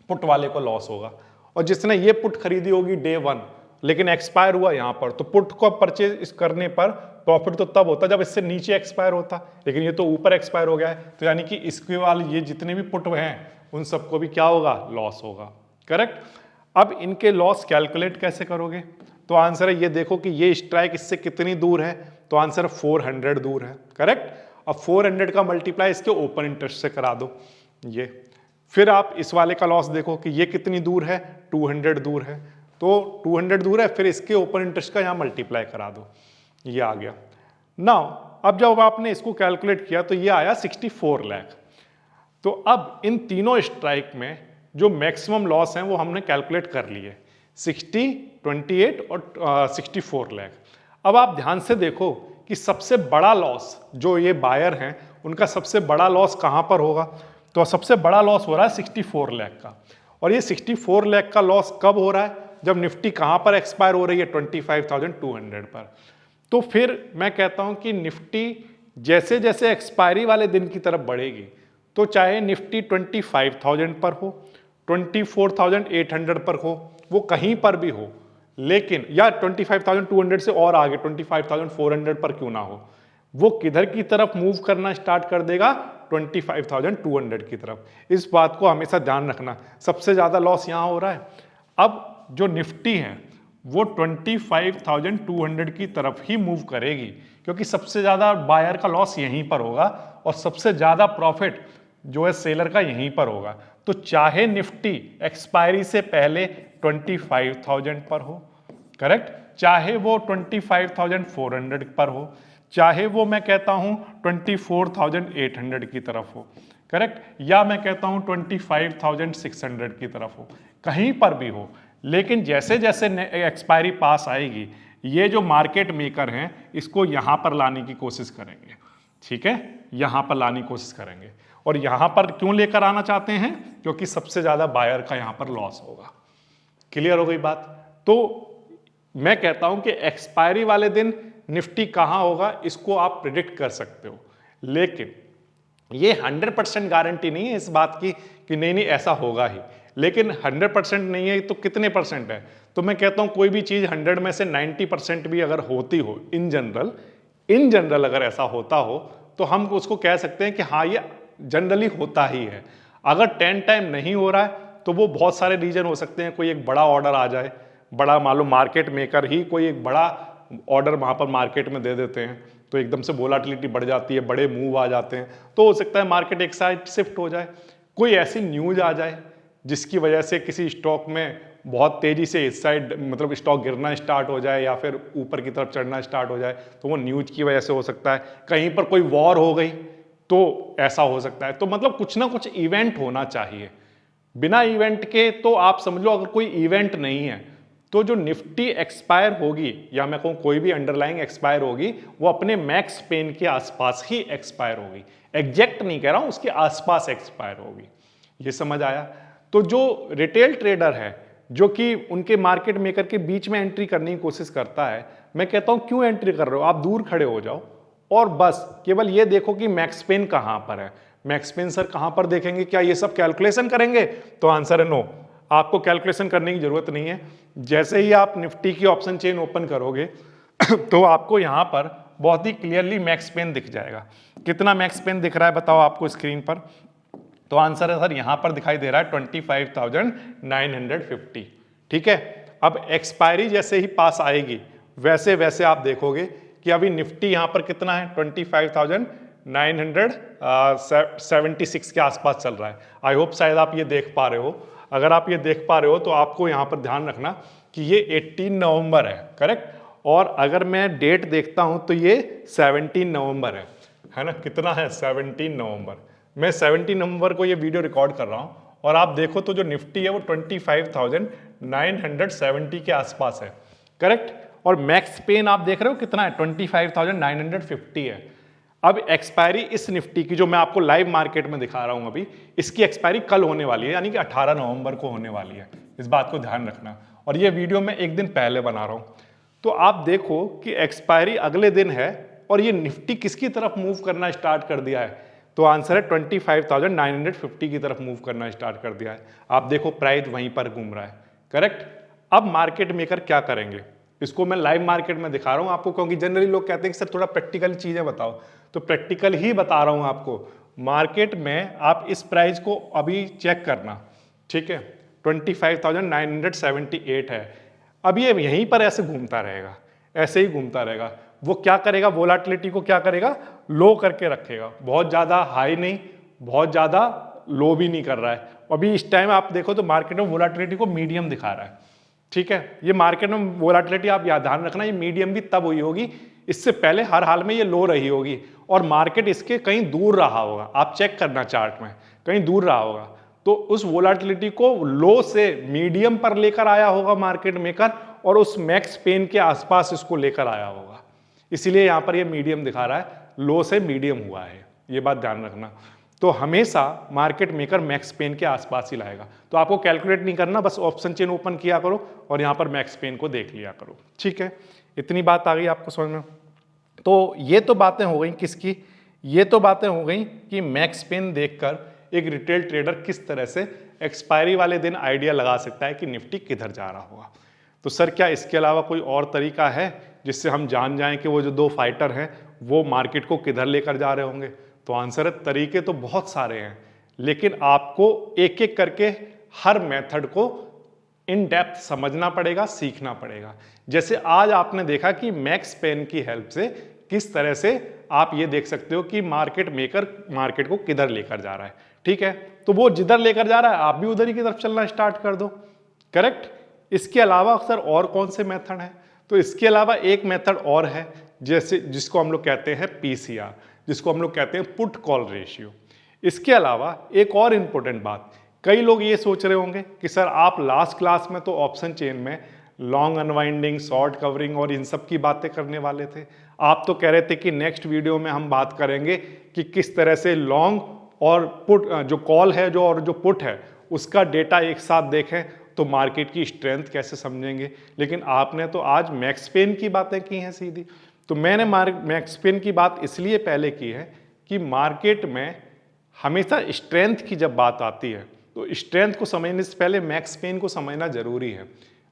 पुट वाले को लॉस होगा। और जिसने ये पुट खरीदी होगी डे 1 लेकिन एक्सपायर हुआ यहाँ पर, तो पुट को परचेज करने पर प्रॉफिट तो तब होता जब इससे नीचे एक्सपायर होता, लेकिन ये तो ऊपर एक्सपायर हो गया है, तो यानी कि इसके वाले ये जितने भी पुट हैं उन सबको भी क्या होगा, लॉस होगा, करेक्ट। अब इनके लॉस कैलकुलेट कैसे करोगे, तो आंसर है ये देखो कि ये स्ट्राइक इससे कितनी दूर है, तो आंसर 400 दूर है, करेक्ट। अब 400 का मल्टीप्लाई इसके ओपन इंटरेस्ट से करा दो ये। फिर आप इस वाले का लॉस देखो कि ये कितनी दूर है, 200 दूर है, तो 200 दूर है, फिर इसके ओपन इंटरेस्ट का यहाँ मल्टीप्लाई करा दो, ये आ गया। नाउ अब जब आपने इसको कैलकुलेट किया तो ये आया 64 लाख। तो अब इन तीनों स्ट्राइक में जो मैक्सिमम लॉस हैं वो हमने कैलकुलेट कर लिए, 60, 28 और 64 लाख। अब आप ध्यान से देखो कि सबसे बड़ा लॉस जो ये बायर हैं उनका सबसे बड़ा लॉस कहाँ पर होगा, तो सबसे बड़ा लॉस हो रहा है 64 लाख का। और ये 64 लाख का लॉस कब हो रहा है, जब निफ्टी कहाँ पर एक्सपायर हो रही है, 25,200 पर। तो फिर मैं कहता हूँ कि निफ्टी जैसे जैसे एक्सपायरी वाले दिन की तरफ बढ़ेगी, तो चाहे निफ्टी 25,000 पर हो, 24,800 पर हो, वो कहीं पर भी हो, लेकिन या 25,200 से और आगे 25,400 पर क्यों ना हो, वो किधर की तरफ मूव करना स्टार्ट कर देगा, 25,200 की तरफ। इस बात को हमेशा ध्यान रखना, सबसे ज्यादा लॉस यहां हो रहा है। अब जो निफ्टी है वो 25,200 की तरफ ही मूव करेगी, क्योंकि सबसे ज्यादा बायर का लॉस यहीं पर होगा और सबसे ज्यादा प्रॉफिट जो है सेलर का यहीं पर होगा। तो चाहे निफ्टी एक्सपायरी से पहले 25,000 पर हो, करेक्ट, चाहे वो 25,400 पर हो, चाहे वो मैं कहता हूं 24,800 की तरफ हो, करेक्ट, या मैं कहता हूं 25,600 की तरफ हो, कहीं पर भी हो। लेकिन जैसे जैसे एक्सपायरी पास आएगी, ये जो मार्केट मेकर हैं इसको यहां पर लाने की कोशिश करेंगे, ठीक है, यहां पर लाने की कोशिश करेंगे। और यहां पर क्यों लेकर आना चाहते हैं, क्योंकि सबसे ज्यादा बायर का यहां पर लॉस होगा। क्लियर हो गई बात। तो मैं कहता हूं कि एक्सपायरी वाले दिन निफ्टी कहां होगा इसको आप प्रिडिक्ट कर सकते हो, लेकिन ये 100% गारंटी नहीं है इस बात की कि नहीं ऐसा होगा ही। लेकिन 100% नहीं है तो कितने परसेंट है, तो मैं कहता हूं कोई भी चीज 100 में से 90% भी अगर होती हो, इन जनरल अगर ऐसा होता हो, तो हम उसको कह सकते हैं कि हाँ ये जनरली होता ही है। अगर 10 टाइम नहीं हो रहा है तो वो बहुत सारे रीजन हो सकते हैं, कोई एक बड़ा ऑर्डर आ जाए, बड़ा मालूम मार्केट मेकर ही कोई एक बड़ा ऑर्डर वहां पर मार्केट में दे देते हैं, तो एकदम से वोलाटिलिटी बढ़ जाती है, बड़े मूव आ जाते हैं, तो हो सकता है मार्केट एक साइड शिफ्ट हो जाए। कोई ऐसी न्यूज आ जाए जिसकी वजह से किसी स्टॉक में बहुत तेजी से इस साइड मतलब स्टॉक गिरना स्टार्ट हो जाए या फिर ऊपर की तरफ चढ़ना स्टार्ट हो जाए, तो वो न्यूज की वजह से हो सकता है। कहीं पर कोई वॉर हो गई, तो ऐसा हो सकता है। तो मतलब कुछ ना कुछ इवेंट होना चाहिए। बिना इवेंट के तो आप समझ लो, अगर कोई इवेंट नहीं है तो जो निफ्टी एक्सपायर होगी, या मैं कहूँ कोई भी अंडरलाइंग एक्सपायर होगी, वो अपने मैक्स पेन के आसपास ही एक्सपायर होगी। एग्जैक्ट नहीं कह रहा हूं, उसके आसपास एक्सपायर होगी। ये समझ आया? तो जो रिटेल ट्रेडर है जो कि उनके मार्केट मेकर के बीच में एंट्री करने की कोशिश करता है, मैं कहता हूं क्यों एंट्री कर रहे हो, आप दूर खड़े हो जाओ और बस केवल ये देखो कि मैक्स पेन कहां पर है। मैक्स पेन सर कहां पर देखेंगे, क्या ये सब कैलकुलेशन करेंगे? तो आंसर है नो, आपको कैलकुलेशन करने की जरूरत नहीं है। जैसे ही आप निफ्टी की ऑप्शन चेन ओपन करोगे तो आपको यहां पर बहुत ही क्लियरली मैक्स पेन दिख जाएगा। कितना मैक्स पेन दिख रहा है बताओ आपको स्क्रीन पर? तो आंसर है सर यहां पर दिखाई दे रहा है 25,950। ठीक है, अब एक्सपायरी जैसे ही पास आएगी वैसे वैसे आप देखोगे कि अभी निफ्टी यहां पर कितना है, 25,976 के आसपास चल रहा है। आई होप शायद आप ये देख पा रहे हो। अगर आप ये देख पा रहे हो तो आपको यहां पर ध्यान रखना कि ये 18 नवंबर है, करेक्ट। और अगर मैं डेट देखता हूं तो ये 17 नवंबर है ना? कितना है? 17 नवंबर। मैं 17 नवंबर को ये वीडियो रिकॉर्ड कर रहा हूं और आप देखो तो जो निफ्टी है वो 25,970 के आसपास है, करेक्ट। और मैक्स पेन आप देख रहे हो कितना है, 25,950 है। अब एक्सपायरी इस निफ्टी की जो मैं आपको लाइव मार्केट में दिखा रहा हूं अभी, इसकी एक्सपायरी कल होने वाली है, यानी कि 18 नवंबर को होने वाली है। इस बात को ध्यान रखना। और ये वीडियो मैं एक दिन पहले बना रहा हूं। तो आप देखो कि एक्सपायरी अगले दिन है और ये निफ्टी किसकी तरफ मूव करना स्टार्ट कर दिया है? तो आंसर है 25,950 की तरफ मूव करना स्टार्ट कर दिया है। आप देखो प्राइस वहीं पर घूम रहा है, करेक्ट। अब मार्केट मेकर क्या करेंगे, इसको मैं लाइव मार्केट में दिखा रहा हूं आपको, क्योंकि जनरली लोग कहते हैं कि सर थोड़ा प्रैक्टिकल चीजें बताओ, तो प्रैक्टिकल ही बता रहा हूं आपको। मार्केट में आप इस प्राइस को अभी चेक करना, ठीक है, 25,978 है। अब ये यहीं पर ऐसे घूमता रहेगा, ऐसे ही घूमता रहेगा। वो क्या करेगा, वोलाटिलिटी को क्या करेगा, लो करके रखेगा। बहुत ज्यादा हाई नहीं, बहुत ज्यादा लो भी नहीं कर रहा है। अभी इस टाइम आप देखो तो मार्केट में वोलाटिलिटी को मीडियम दिखा रहा है, ठीक है। ये मार्केट में वोलाटिलिटी आप याद ध्यान रखना, ये मीडियम भी तब हुई होगी, इससे पहले हर हाल में ये लो रही होगी और मार्केट इसके कहीं दूर रहा होगा। आप चेक करना चार्ट में, कहीं दूर रहा होगा। तो उस वोलाटिलिटी को लो से मीडियम पर लेकर आया होगा मार्केट मेकर और उस मैक्स पेन के आसपास इसको लेकर आया होगा। इसीलिए यहां पर ये मीडियम दिखा रहा है, लो से मीडियम हुआ है, ये बात ध्यान रखना। तो हमेशा मार्केट मेकर मैक्स पेन के आसपास ही लाएगा। तो आपको कैलकुलेट नहीं करना, बस ऑप्शन चेन ओपन किया करो और यहां पर मैक्स पेन को देख लिया करो, ठीक है। इतनी बात आ गई आपको समझ में? तो ये तो बातें हो गई किसकी, ये तो बातें हो गई कि मैक्स पेन देखकर एक रिटेल ट्रेडर किस तरह से एक्सपायरी वाले दिन आइडिया लगा सकता है कि निफ्टी किधर जा रहा होगा। तो सर क्या इसके अलावा कोई और तरीका है जिससे हम जान जाएं कि वो जो दो फाइटर हैं वो मार्केट को किधर लेकर जा रहे होंगे? तो आंसर है तरीके तो बहुत सारे हैं, लेकिन आपको एक एक करके हर मेथड को इन डेप्थ समझना पड़ेगा, सीखना पड़ेगा। जैसे आज आपने देखा कि मैक्स पेन की हेल्प से किस तरह से आप ये देख सकते हो कि मार्केट मेकर मार्केट को किधर लेकर जा रहा है, ठीक है। तो वो जिधर लेकर जा रहा है आप भी उधर ही की तरफ चलना स्टार्ट कर दो, करेक्ट। इसके अलावा अक्सर और कौन से मेथड हैं? तो इसके अलावा एक मेथड और है, जैसे जिसको हम लोग कहते हैं पीसीआर, जिसको हम लोग कहते हैं पुट कॉल रेशियो। इसके अलावा एक और इंपॉर्टेंट बात, कई लोग ये सोच रहे होंगे कि सर आप लास्ट क्लास में तो ऑप्शन चेन में लॉन्ग अनवाइंडिंग, शॉर्ट कवरिंग और इन सब की बातें करने वाले थे। आप तो कह रहे थे कि नेक्स्ट वीडियो में हम बात करेंगे कि किस तरह से लॉन्ग और पुट, जो कॉल है जो और जो पुट है, उसका डेटा एक साथ देखें तो मार्केट की स्ट्रेंथ कैसे समझेंगे। लेकिन आपने तो आज मैक्स पेन की बातें की हैं सीधी। तो मैंने मैक्स पेन की बात इसलिए पहले की है कि मार्केट में हमेशा स्ट्रेंथ की जब बात आती है तो स्ट्रेंथ को समझने से पहले मैक्स पेन को समझना जरूरी है।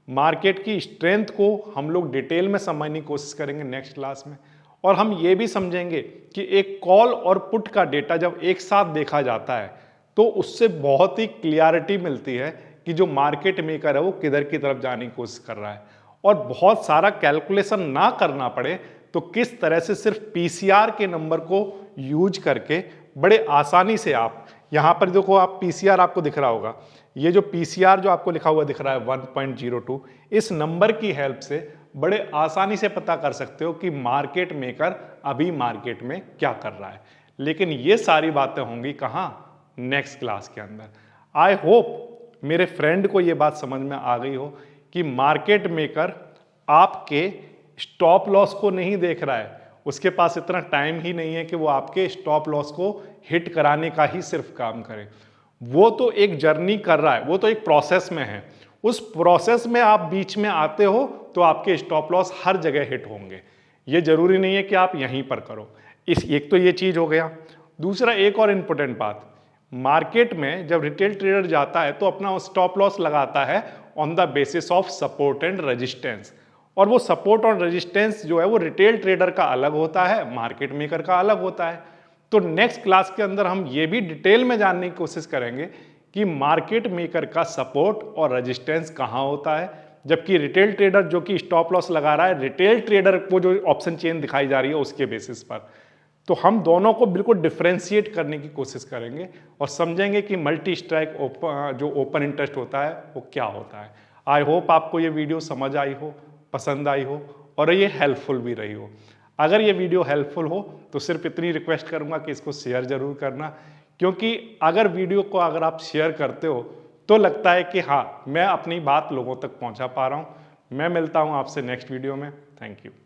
मार्केट की स्ट्रेंथ को हम लोग डिटेल में समझने की कोशिश करेंगे नेक्स्ट क्लास में, और हम ये भी समझेंगे कि एक कॉल और पुट का डेटा जब एक साथ देखा जाता है तो उससे बहुत ही क्लियरिटी मिलती है कि जो मार्केट मेकर है वो किधर की तरफ जाने की कोशिश कर रहा है, और बहुत सारा कैलकुलेशन ना करना पड़े तो किस तरह से सिर्फ पीसीआर के नंबर को यूज करके बड़े आसानी से आप यहां पर देखो, आप पीसीआर आपको दिख रहा होगा, ये जो पीसीआर जो आपको लिखा हुआ दिख रहा है 1.02, इस नंबर की हेल्प से बड़े आसानी से पता कर सकते हो कि मार्केट मेकर अभी मार्केट में क्या कर रहा है। लेकिन ये सारी बातें होंगी कहाँ, नेक्स्ट क्लास के अंदर। आई होप मेरे फ्रेंड को ये बात समझ में आ गई हो कि मार्केट मेकर आपके स्टॉप लॉस को नहीं देख रहा है, उसके पास इतना टाइम ही नहीं है कि वो आपके स्टॉप लॉस को हिट कराने का ही सिर्फ काम करे। वो तो एक जर्नी कर रहा है, वो तो एक प्रोसेस में है। उस प्रोसेस में आप बीच में आते हो तो आपके स्टॉप लॉस हर जगह हिट होंगे। ये जरूरी नहीं है कि आप यहीं पर करो। एक तो ये चीज हो गया। दूसरा एक और इंपॉर्टेंट बात, मार्केट में जब रिटेल ट्रेडर जाता है तो अपना स्टॉप लॉस लगाता है on the basis of support and resistance, और वो सपोर्ट और रेजिस्टेंस जो है वो रिटेल ट्रेडर का अलग होता है, मार्केट मेकर का अलग होता है। तो नेक्स्ट क्लास के अंदर हम ये भी डिटेल में जानने की कोशिश करेंगे कि मार्केट मेकर का सपोर्ट और रेजिस्टेंस कहाँ होता है, जबकि रिटेल ट्रेडर जो कि स्टॉप लॉस लगा रहा है रिटेल ट्रेडर को जो ऑप्शन चेन दिखाई जा रही है उसके बेसिस पर। तो हम दोनों को बिल्कुल डिफ्रेंशिएट करने की कोशिश करेंगे और समझेंगे कि मल्टी स्ट्राइक जो ओपन इंटरेस्ट होता है वो क्या होता है। आई होप आपको ये वीडियो समझ आई हो, पसंद आई हो और ये हेल्पफुल भी रही हो। अगर ये वीडियो हेल्पफुल हो तो सिर्फ इतनी रिक्वेस्ट करूंगा कि इसको शेयर जरूर करना, क्योंकि अगर वीडियो को अगर आप शेयर करते हो तो लगता है कि हाँ मैं अपनी बात लोगों तक पहुंचा पा रहा हूं। मैं मिलता हूं आपसे नेक्स्ट वीडियो में। Thank you.